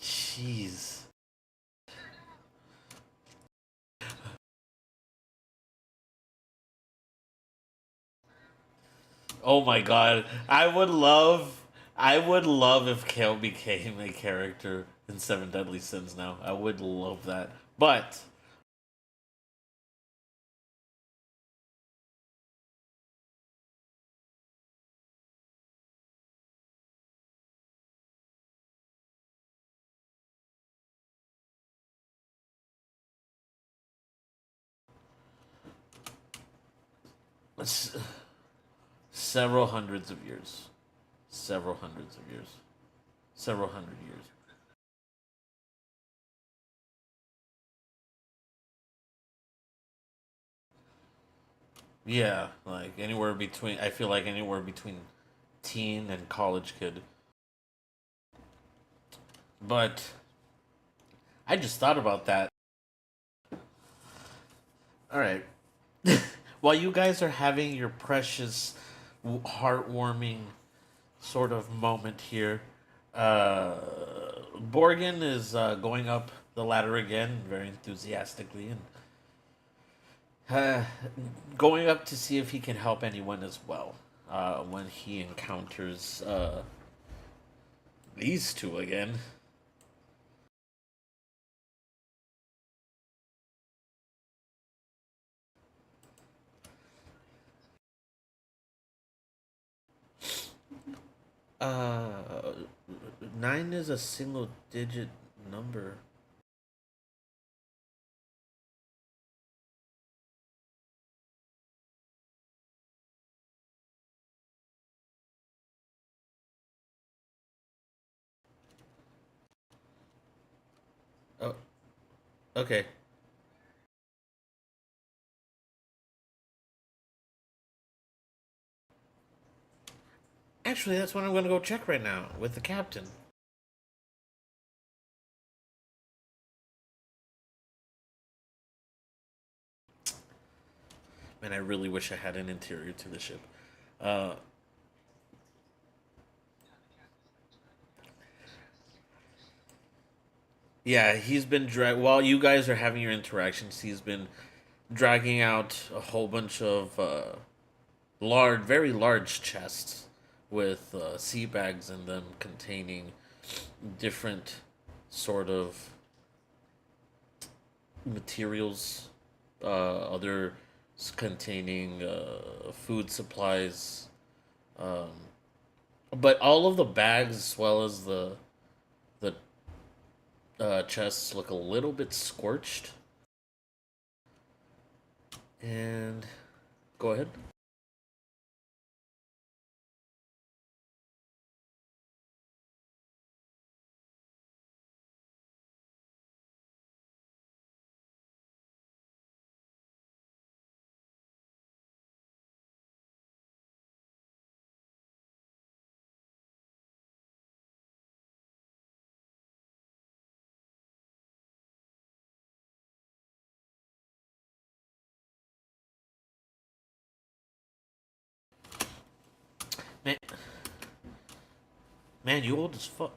Jeez. Oh my god. I would love if Kale became a character in Seven Deadly Sins now. I would love that. But s- several hundreds of years. Several hundreds of years. Several hundred years. Yeah, like anywhere between I feel like anywhere between teen and college kid. But I just thought about that. All right. While you guys are having your precious, heartwarming sort of moment here, uh, Borgin is going up. the ladder again, very enthusiastically, and uh, going up to see if he can help anyone as well. When he encounters these two again. Uh, 9 is a single digit number. Oh, okay. Actually, that's what I'm gonna go check right now with the captain. Man, I really wish I had an interior to the ship. Uh, yeah, he's been while you guys are having your interactions. He's been dragging out a whole bunch of large, very large chests with sea bags in them containing different sort of materials, other containing food supplies, um, but all of the bags as well as the chests look a little bit scorched. And go ahead. Man, man, you old as fuck.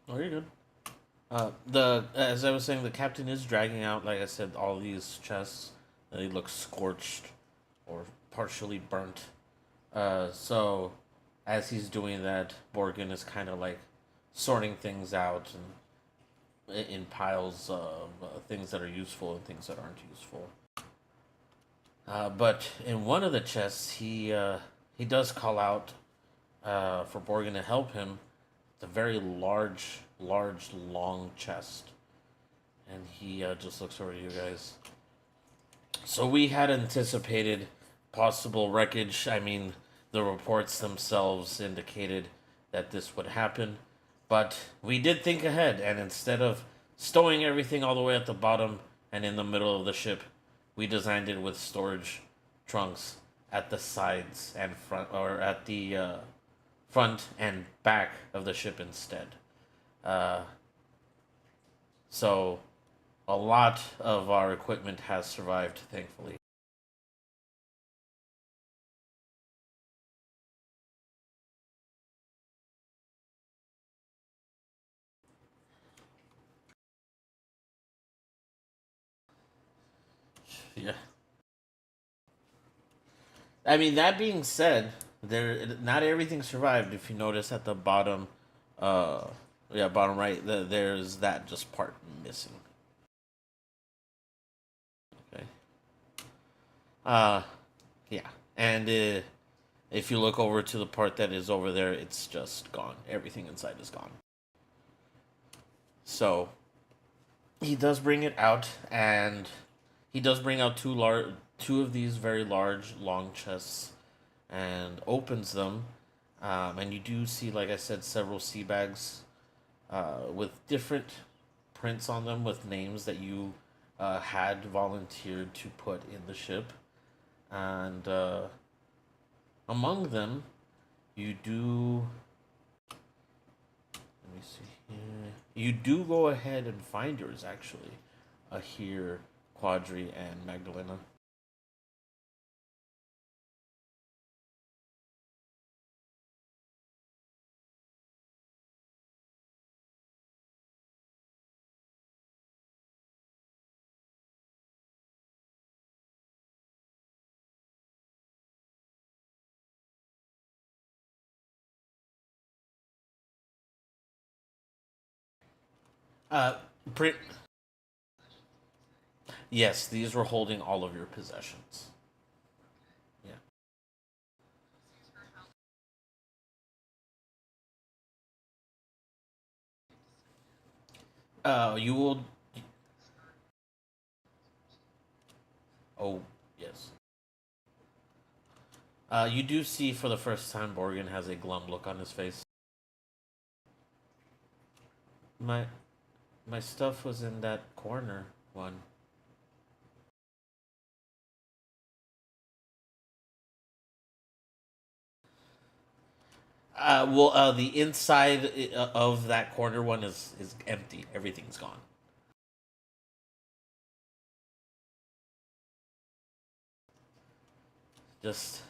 Oh, you're good. The as I was saying, the captain is dragging out, like I said, all these chests. They look scorched or partially burnt. So as he's doing that, Borgin is kind of like sorting things out and in piles of things that are useful and things that aren't useful. But in one of the chests, he does call out for Borgin to help him. It's a very long chest, and he just looks over to you guys. So we had anticipated possible wreckage. I mean, the reports themselves indicated that this would happen, but we did think ahead, and instead of stowing everything all the way at the bottom and in the middle of the ship, we designed it with storage trunks at the sides and front, or at the front and back of the ship instead. Uh, so a lot of our equipment has survived, thankfully. Yeah. I mean, that being said, there not everything survived. If you notice at the bottom, uh, yeah, bottom right, there's that just part missing. Uh, yeah, and if you look over to the part that is over there, it's just gone. Everything inside is gone. So he does bring it out, and he does bring out two of these very large, long chests, and opens them. And you do see, like I said, several sea bags with different prints on them with names that you had volunteered to put in the ship. And among them, you do. Let me see here. You do go ahead and find yours, actually. Here, Quadri and Magdalena. Uh, pre- yes, these were holding all of your possessions. Yeah. You will. Oh, yes. You do see for the first time Borgin has a glum look on his face. My my stuff was in that corner one. The inside of that corner one is empty. Everything's gone. Just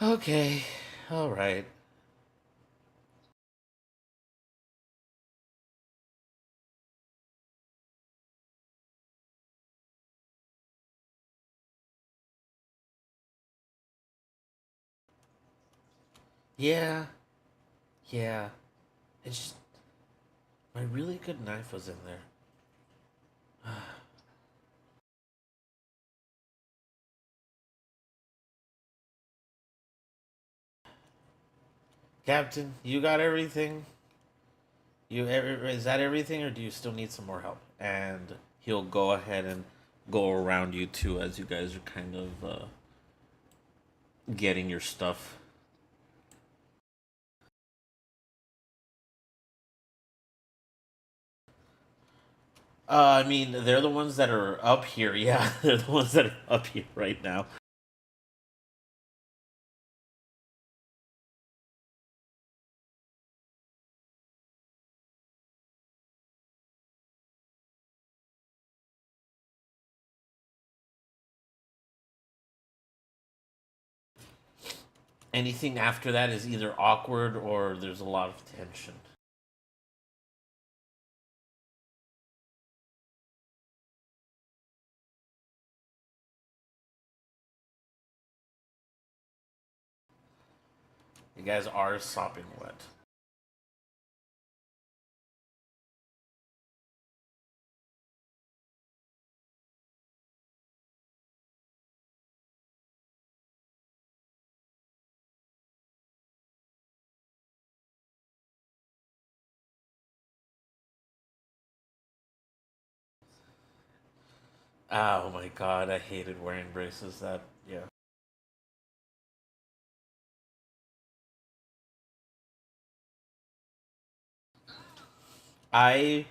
okay, all right. Yeah, yeah. It's just my really good knife was in there. Captain, you got everything. Is that everything, or do you still need some more help? And he'll go ahead and go around you too, as you guys are kind of getting your stuff. I mean, they're the ones that are up here. Yeah, they're the ones that are up here right now. Anything after that is either awkward or there's a lot of tension. You guys are sopping wet. Oh my god, I hated wearing braces. That yeah. I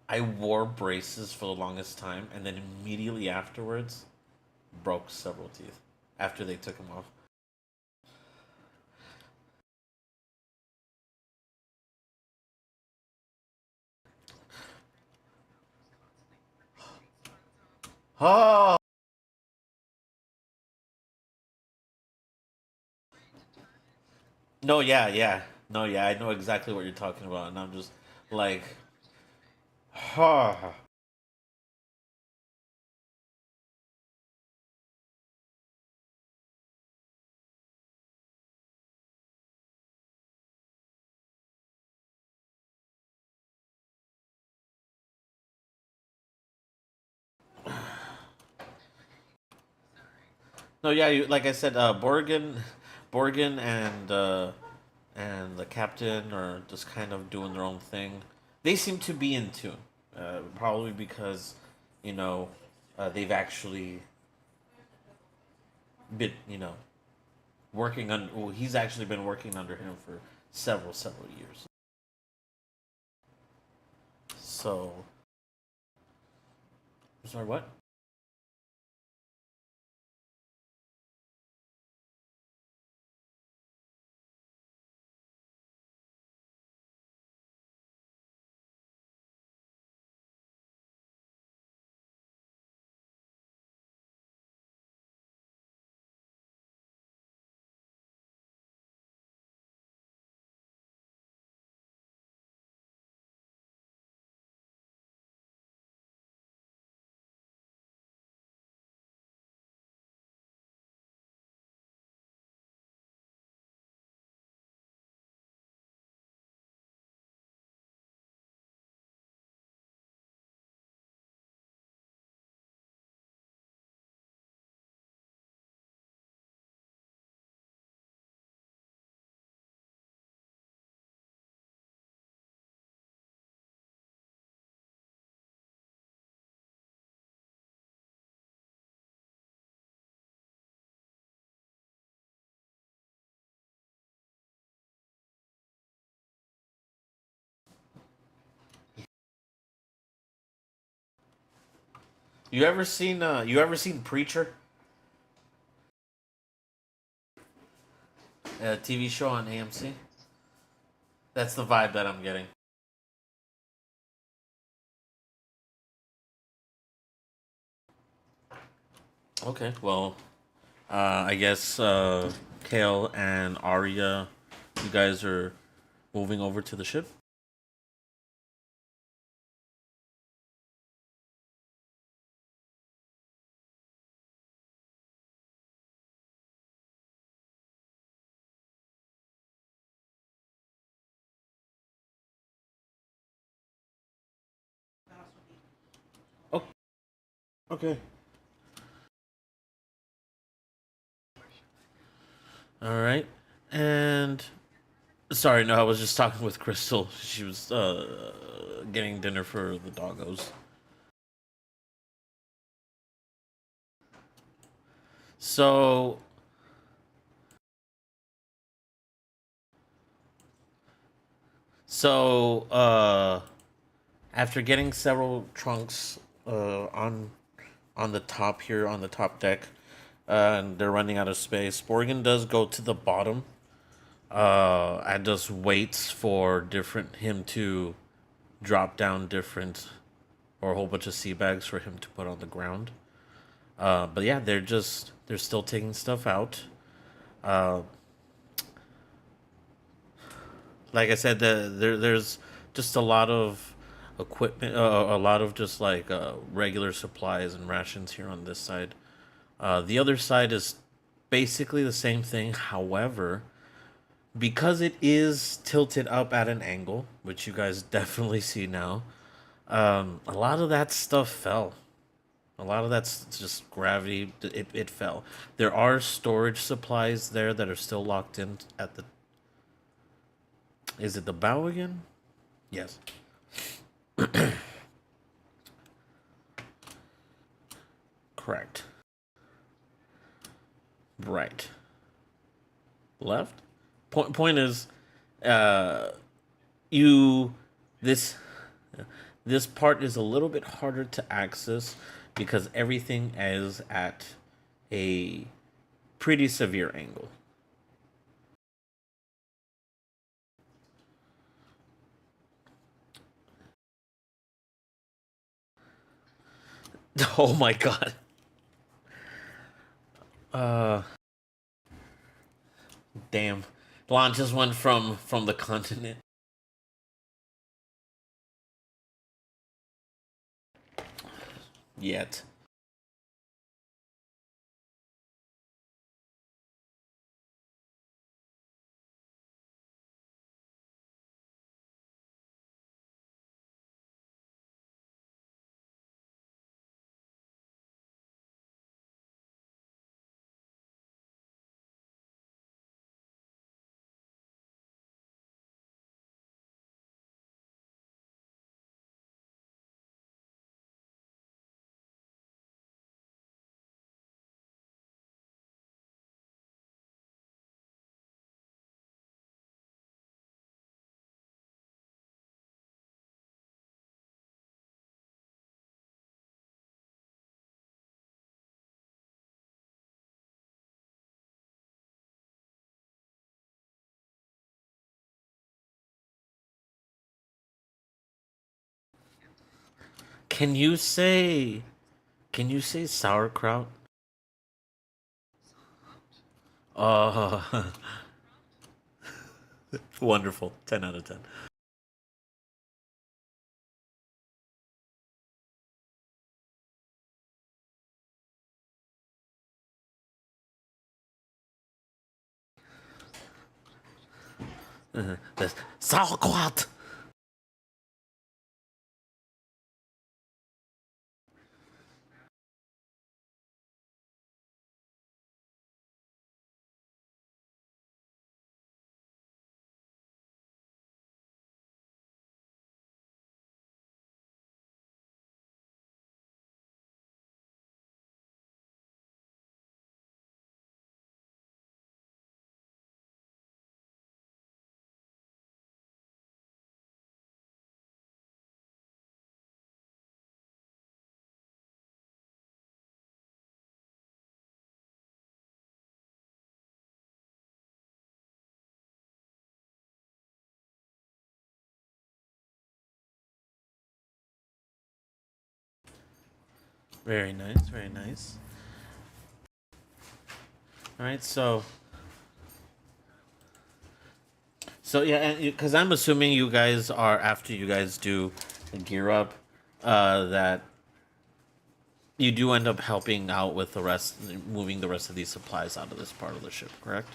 I wore braces for the longest time, and then immediately afterwards broke several teeth after they took them off. Oh no, yeah, yeah, no, yeah. I know exactly what you're talking about, and I'm just like, huh. No, yeah, like I said, Borgin and the captain are just kind of doing their own thing. They seem to be in tune, probably because you know they've actually been working on. Well, he's actually been working under him for several years. So, sorry, what? You ever seen Preacher, a TV show on AMC? That's the vibe that I'm getting. Okay, well, I guess Kale and Arya, you guys are moving over to the ship. Oh, okay. All right. And sorry, no, I was just talking with Crystal. She was getting dinner for the doggos. So, so after getting several trunks on the top here on the top deck, and they're running out of space, Borgen does go to the bottom and just waits for different him to drop down different or a whole bunch of sea bags for him to put on the ground. But yeah, they're still taking stuff out. Uh, like I said, there's just a lot of equipment, a lot of just like regular supplies and rations here on this side. The other side is basically the same thing. However, because it is tilted up at an angle, which you guys definitely see now, a lot of that stuff fell. A lot of that's just gravity. It fell. There are storage supplies there that are still locked in at the. Is it the bow again? Yes. Correct. Right. Left. Point is, uh, you this this part is a little bit harder to access because everything is at a pretty severe angle. Oh my god. Uh, damn. Launches went from the continent. Yet. Can you say sauerkraut? Uh, wonderful. 10 out of 10. That's sauerkraut. Very nice, very nice. All right, so yeah, because I'm assuming you guys are after you guys do the gear up, that you do end up helping out with the rest, moving the rest of these supplies out of this part of the ship, correct?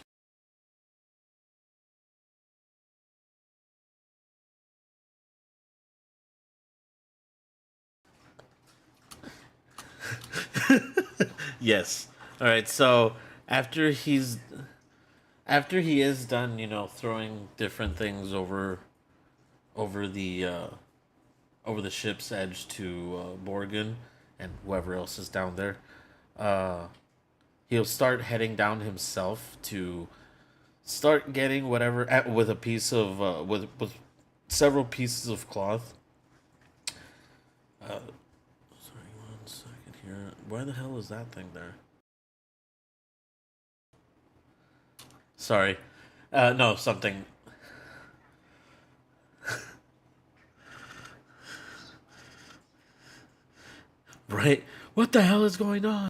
Yes. All right. So after he's after he is done, throwing different things over the uh, over the ship's edge to Borgen and whoever else is down there, uh, he'll start heading down himself to start getting whatever with a piece of with several pieces of cloth. Sorry, 1 second here. Why the hell is that thing there? Sorry. No, something. Right? What the hell is going on?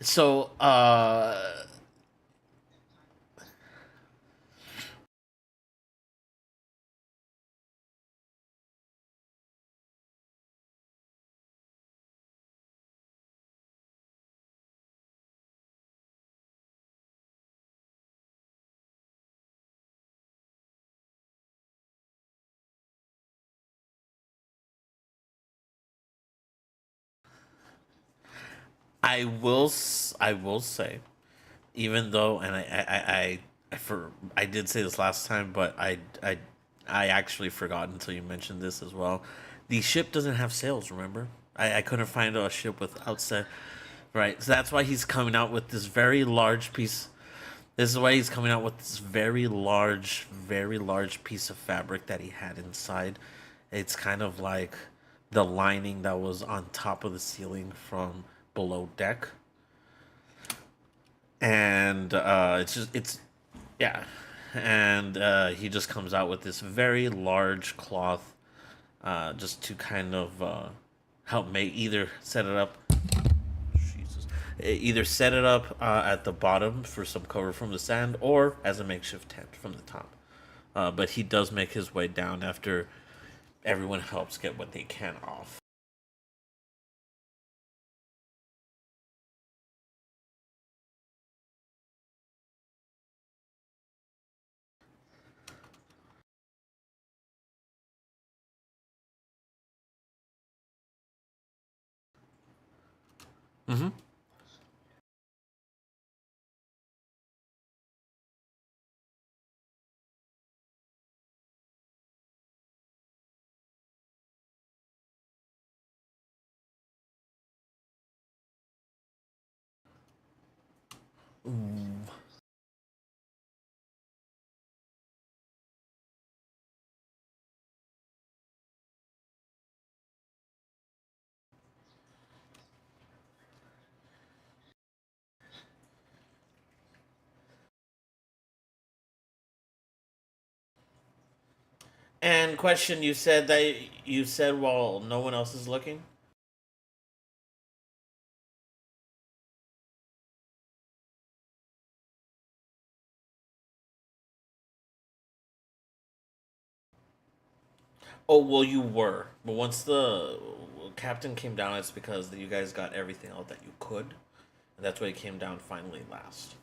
So, I will say, even though, and I did say this last time, but I actually forgot until you mentioned this as well. The ship doesn't have sails. Remember, I couldn't find a ship without sail. Right, so that's why he's coming out with this very large piece. This is why he's coming out with this very large piece of fabric that he had inside. It's kind of like the lining that was on top of the ceiling from below deck, and yeah, and he just comes out with this very large cloth, just to kind of help make either set it up. Jesus. Either set it up at the bottom for some cover from the sand, or as a makeshift tent from the top. But he does make his way down after everyone helps get what they can off. Mm-hmm. And question, you said that you said while no one else is looking. Oh well, you were, but once the captain came down, it's because you guys got everything out that you could, and that's why it came down finally last.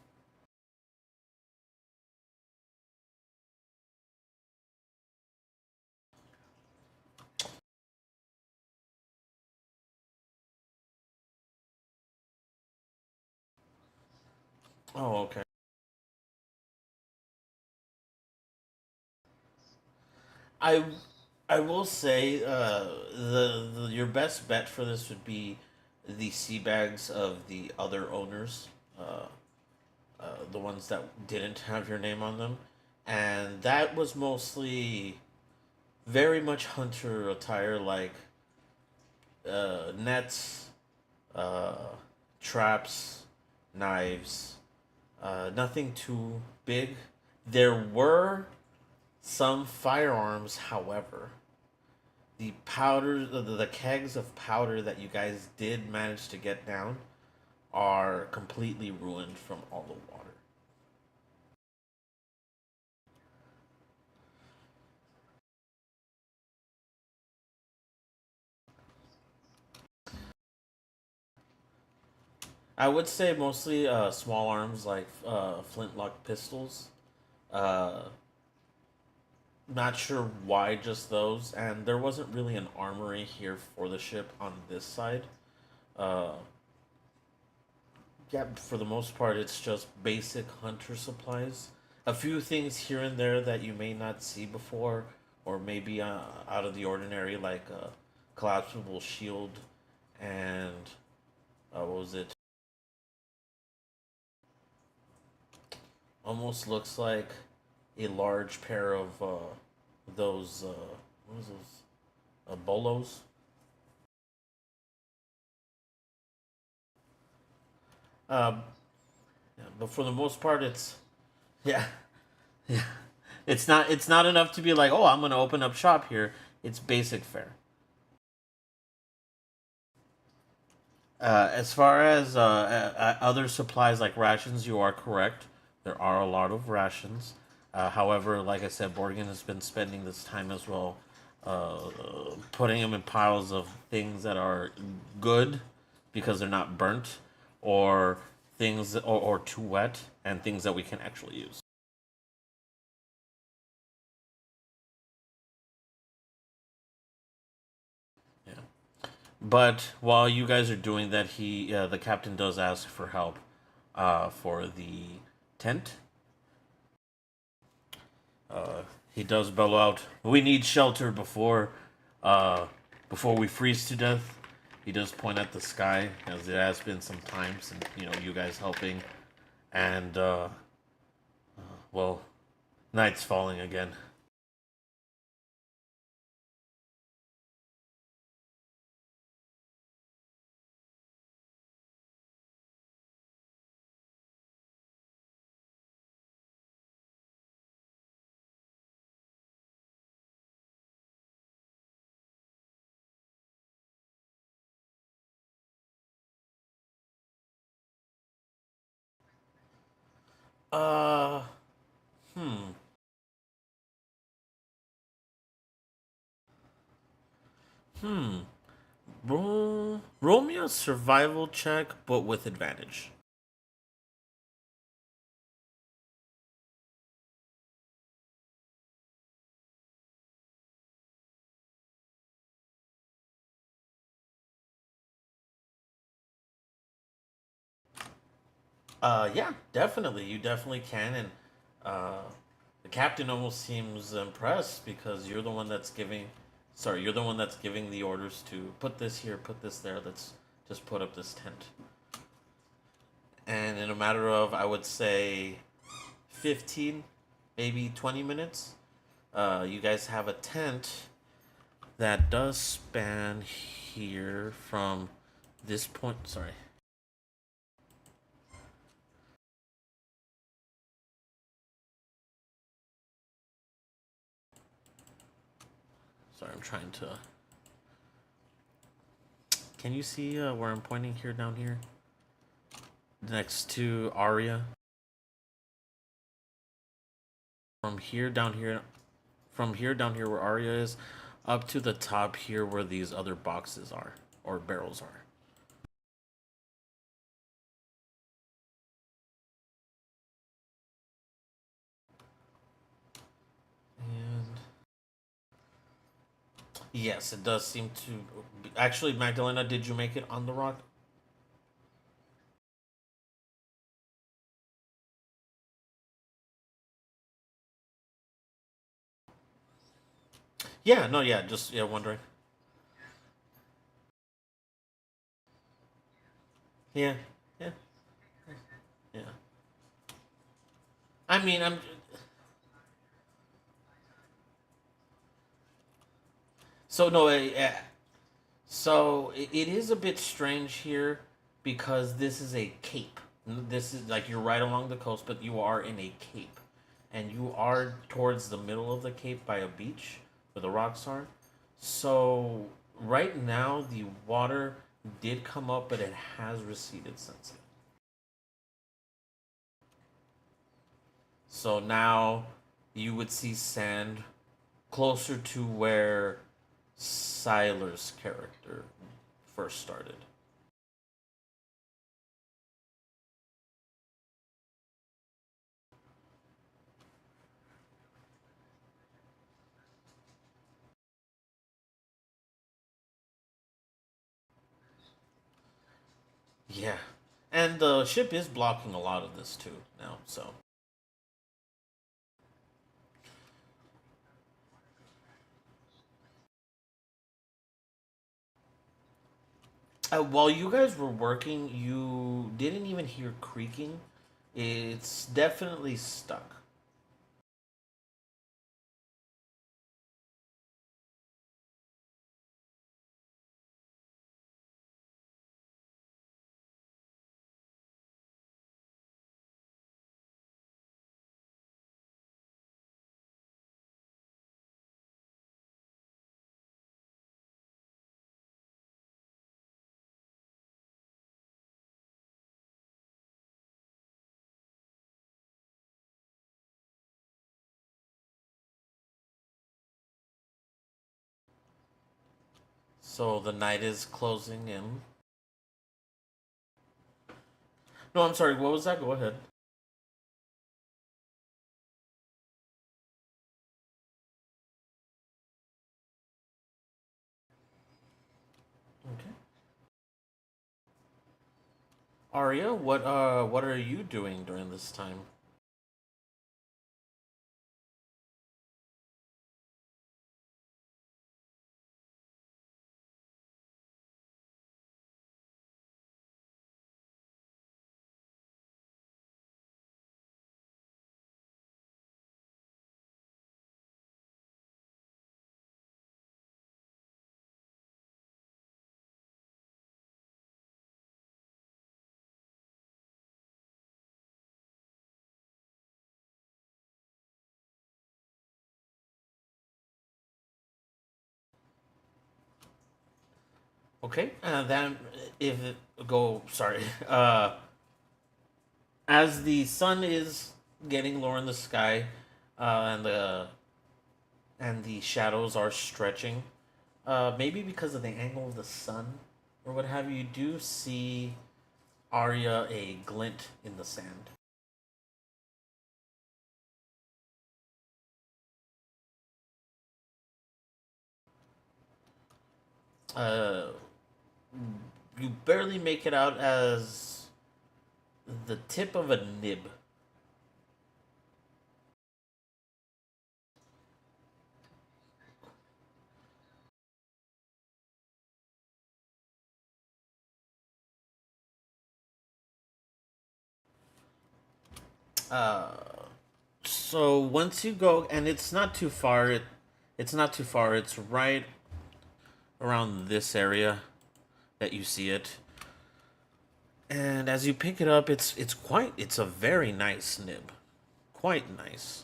Oh, okay. I I will say the your best bet for this would be the sea bags of the other owners, the ones that didn't have your name on them, and that was mostly very much hunter attire, like nets, uh, traps, knives. Nothing too big. There were some firearms, however. The powder, the kegs of powder that you guys did manage to get down are completely ruined from all the water. I would say mostly small arms like flintlock pistols. Uh, Not sure why just those, and there wasn't really an armory here for the ship on this side. Uh, yeah, for the most part, it's just basic hunter supplies. A few things here and there that you may not see before, or maybe out of the ordinary, like a collapsible shield and what was it? Almost looks like a large pair of those what was those bolos. Um, yeah, but for the most part, it's yeah, yeah. It's not enough to be like, oh, I'm gonna open up shop here. It's basic fare. As far as other supplies like rations, you are correct. There are a lot of rations. However, like I said, Borgen has been spending this time as well, putting them in piles of things that are good because they're not burnt, or things or too wet, and things that we can actually use. Yeah. But while you guys are doing that, the captain does ask for help for the tent. Uh, he does bellow out, "We need shelter uh, before we freeze to death." He does point at the sky, as it has been some time since you guys helping, and well, night's falling again. Uh, hmm, hmm. Roll me a survival check, but with advantage. Yeah, definitely. You definitely can, and uh, the captain almost seems impressed because you're the one that's giving. Sorry, you're the one that's giving the orders to put this here, put this there. Let's just put up this tent, and in a matter of, I would say, 15, maybe 20 minutes, you guys have a tent that does span here from this point. Sorry. Sorry, I'm trying to. Can you see where I'm pointing here down here? Next to Aria. From here down here, from here down here where Aria is, up to the top here where these other boxes are or barrels are. And yes, it does seem to. Actually, Magdalena, did you make it on the rock? Yeah, no, yeah, just yeah, wondering. Yeah, yeah, yeah. I mean, I'm. So no, so it is a bit strange here because this is a cape. This is like you're right along the coast, but you are in a cape, and you are towards the middle of the cape by a beach where the rocks are. So right now the water did come up, but it has receded since then. So now you would see sand closer to where Siler's character first started. Yeah. And the ship is blocking a lot of this too now, so. While you guys were working, you didn't even hear creaking. It's definitely stuck. So the night is closing in. No, I'm sorry, what was that? Go ahead. Okay. Arya, what are you doing during this time? Okay, then if it, go sorry. As the sun is getting lower in the sky, and the shadows are stretching, maybe because of the angle of the sun or what have you, you do see Arya a glint in the sand. Uh, you barely make it out as the tip of a nib. Uh, so once you go, and it's not too far. It's not too far. It's right around this area that you see it. And as you pick it up, it's a very nice nib, quite nice.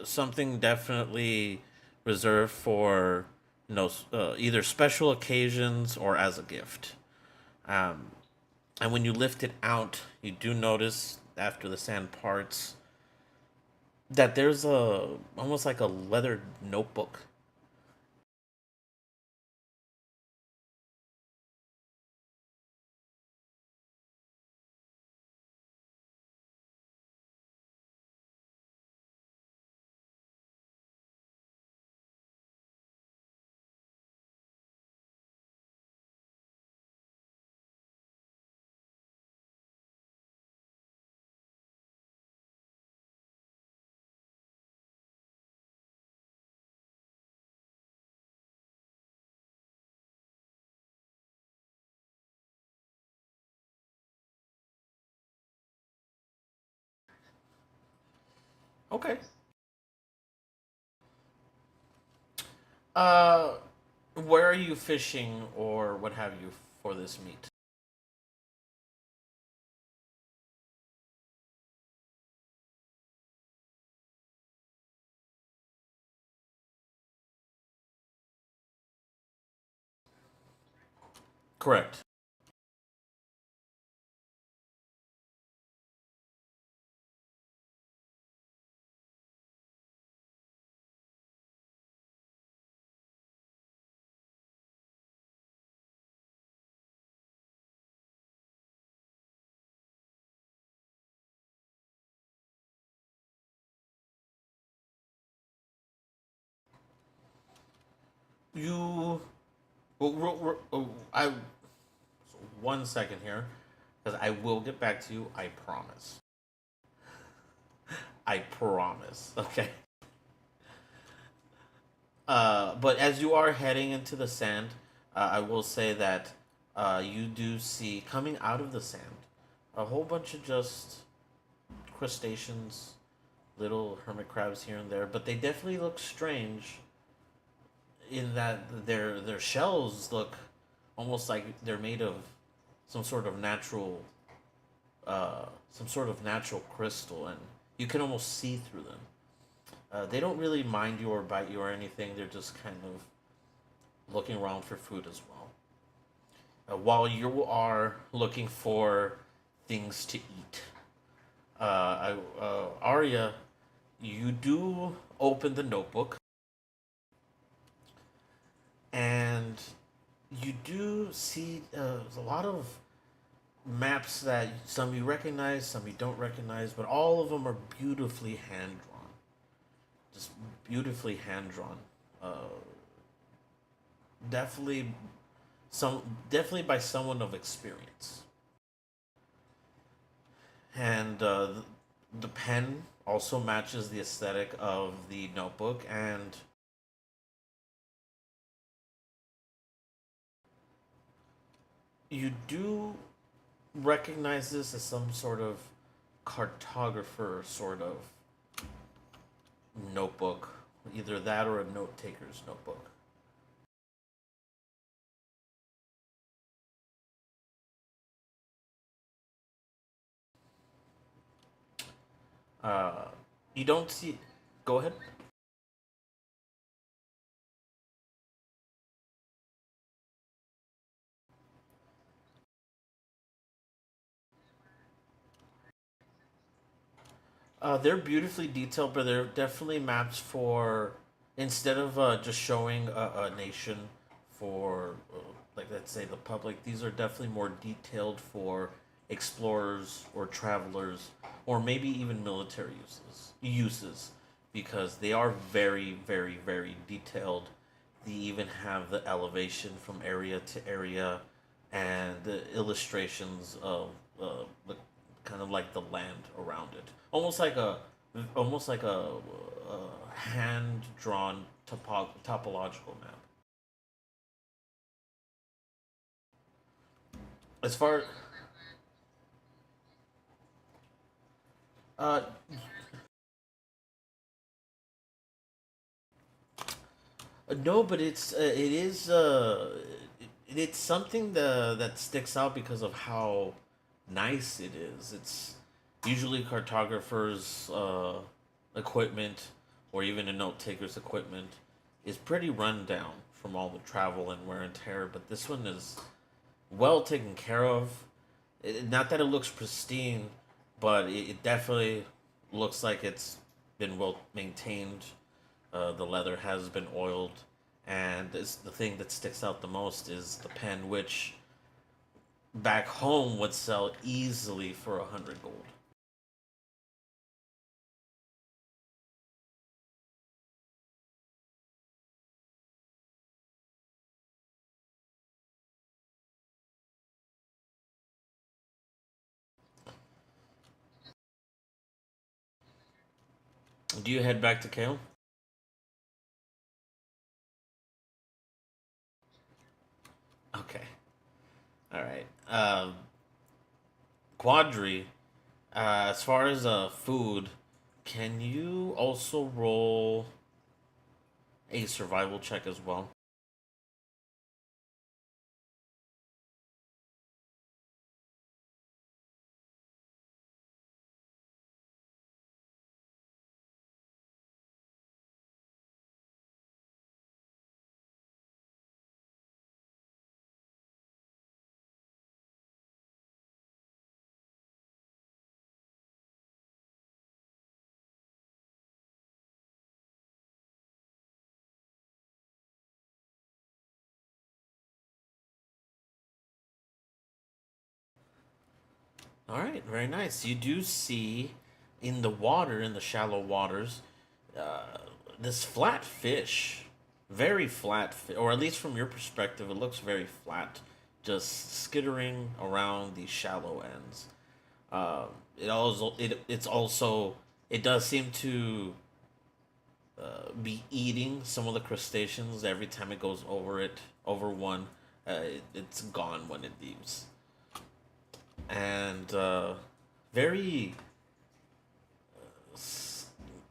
Something definitely reserved for either special occasions or as a gift. Um, and when you lift it out, you do notice after the sand parts that there's a almost like a leather notebook. Okay. Uh, where are you fishing or what have you for this meat? Correct. You. I. One second here, because I will get back to you. I promise. I promise. Okay. But as you are heading into the sand, I will say that you do see coming out of the sand a whole bunch of just crustaceans, little hermit crabs here and there, but they definitely look strange in that their shells look almost like they're made of some sort of natural some sort of natural crystal, and you can almost see through them. They don't really mind you or bite you or anything. They're just kind of looking around for food as well. While you are looking for things to eat, Arya, you do open the notebook and you do see a lot of maps that some you recognize, some you don't recognize, but all of them are beautifully hand drawn. Just beautifully hand drawn. Uh, definitely definitely by someone of experience. And the pen also matches the aesthetic of the notebook, and you do recognize this as some sort of cartographer sort of notebook, either that or a note taker's notebook. Uh, you don't see. Go ahead. They're beautifully detailed, but they're definitely maps for instead of just showing a nation for like let's say the public. These are definitely more detailed for explorers or travelers, or maybe even military uses because they are very detailed. They even have the elevation from area to area and the illustrations of the kind of like the land around it, almost like a hand drawn topological map. As far uh no, but it is it's something that sticks out because of how nice it is. It's usually cartographers equipment or even a note taker's equipment is pretty run down from all the travel and wear and tear, but this one is well taken care of. Not that it looks pristine, but it definitely looks like it's been well maintained. The leather has been oiled, and the thing that sticks out the most is the pen, which back home would sell easily for 100 gold. Do you head back to Kale? Okay. All right. Quadri, as far as food, can you also roll a survival check as well? All right, very nice. You do see in the water, in the shallow waters, uh, this flat fish, very flat, or at least from your perspective, it looks very flat, just skittering around the shallow ends. It's also it does seem to be eating some of the crustaceans every time it goes over one. It's gone when it leaves, and very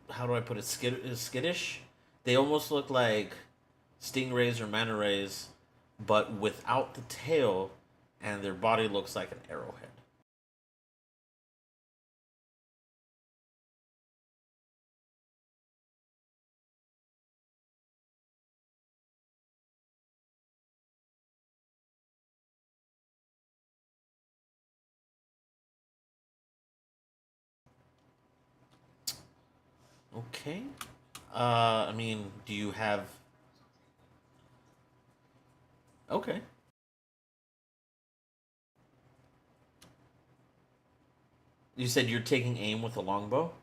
how do I put it? Skittish. They almost look like stingrays or manta rays, but without the tail, and their body looks like an arrowhead. Okay. I mean, do you have? Okay. You said you're taking aim with a longbow.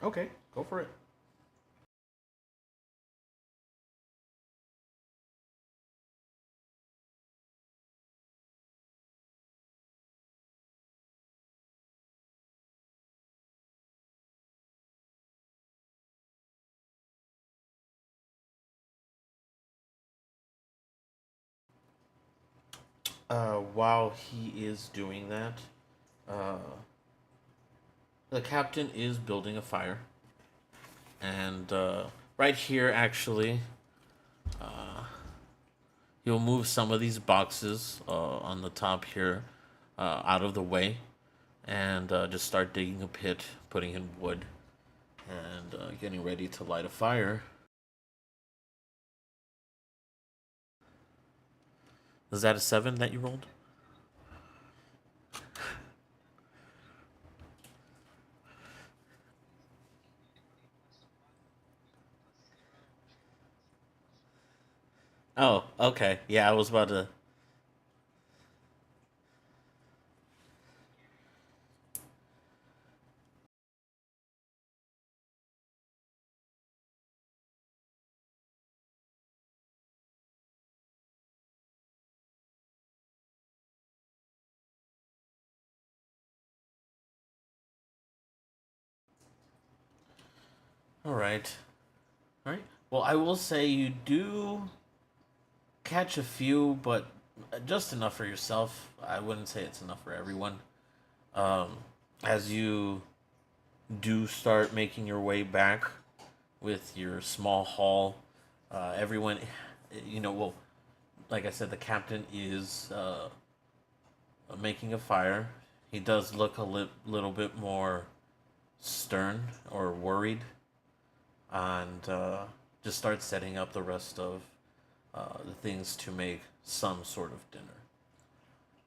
Okay, go for it. While he is doing that, uh, the captain is building a fire, and right here, actually, he'll move some of these boxes on the top here out of the way, and just start digging a pit, putting in wood, and getting ready to light a fire. Is that a 7 that you rolled? Oh, okay. Yeah, I was about to. All right. All right. Well, I will say you do catch a few, but just enough for yourself. I wouldn't say it's enough for everyone. Um, as you do start making your way back with your small haul, everyone, well, like I said, the captain is making a fire. He does look a little bit more stern or worried. and just start setting up the rest of the things to make some sort of dinner.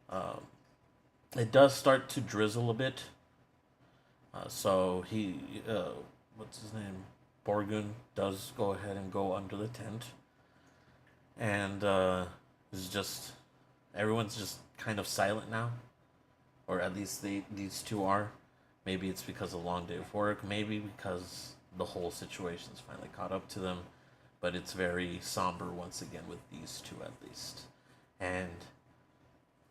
Um, it does start to drizzle a bit, so what's his name? Borgun does go ahead and go under the tent, and is just everyone's just kind of silent now, or at least these two are. Maybe it's because of a long day of work. Maybe because the whole situation's finally caught up to them. But it's very somber once again with these two at least. And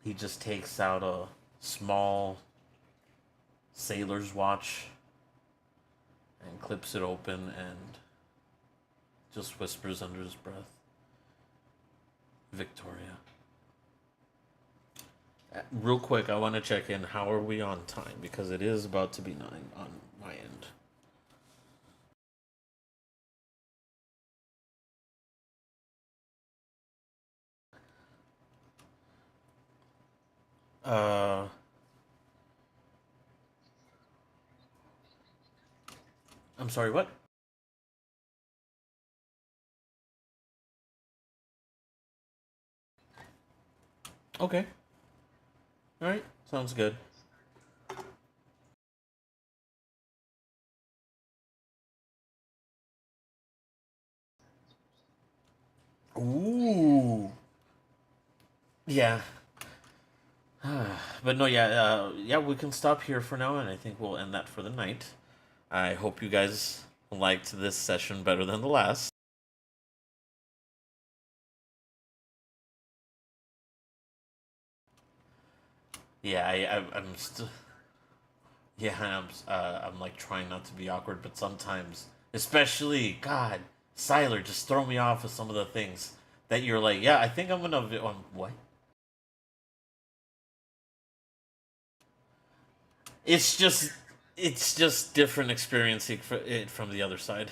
he just takes out a small sailor's watch and clips it open and just whispers under his breath, Victoria. Real quick, I want to check in. How are we on time? Because it is about to be 9 on my end. Uh, I'm sorry, what? Okay. All right. Sounds good. Ooh. Yeah. But no, yeah, yeah, we can stop here for now, and I think we'll end that for the night. I hope you guys liked this session better than the last. Yeah, I'm still, yeah, I'm like trying not to be awkward, but sometimes, especially, God, Siler, just throw me off with some of the things that you're like, yeah, I think I'm gonna, what? It's just, it's just different experiencing it from the other side.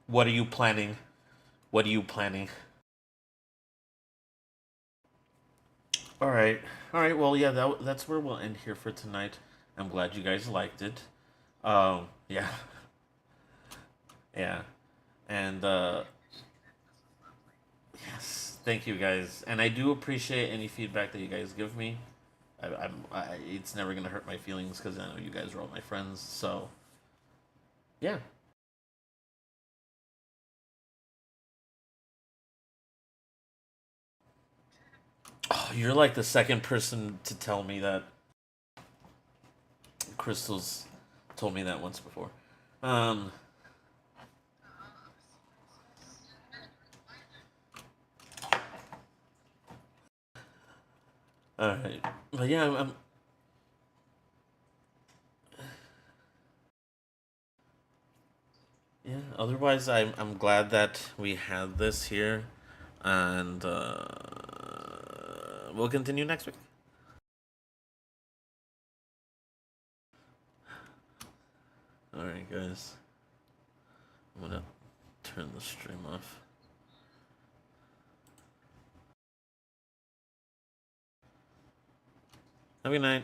What are you planning? What are you planning? All right, all right. Well, yeah, that's where we'll end here for tonight. I'm glad you guys liked it. Yeah, yeah, and yes, thank you guys, and I do appreciate any feedback that you guys give me. It's never gonna hurt my feelings because I know you guys are all my friends. So yeah. Oh, you're like the second person to tell me that. Crystal's told me that once before. Um, all right, but yeah, yeah. Otherwise, I'm glad that we had this here, and we'll continue next week. All right, guys. I'm gonna turn the stream off. Have a good night.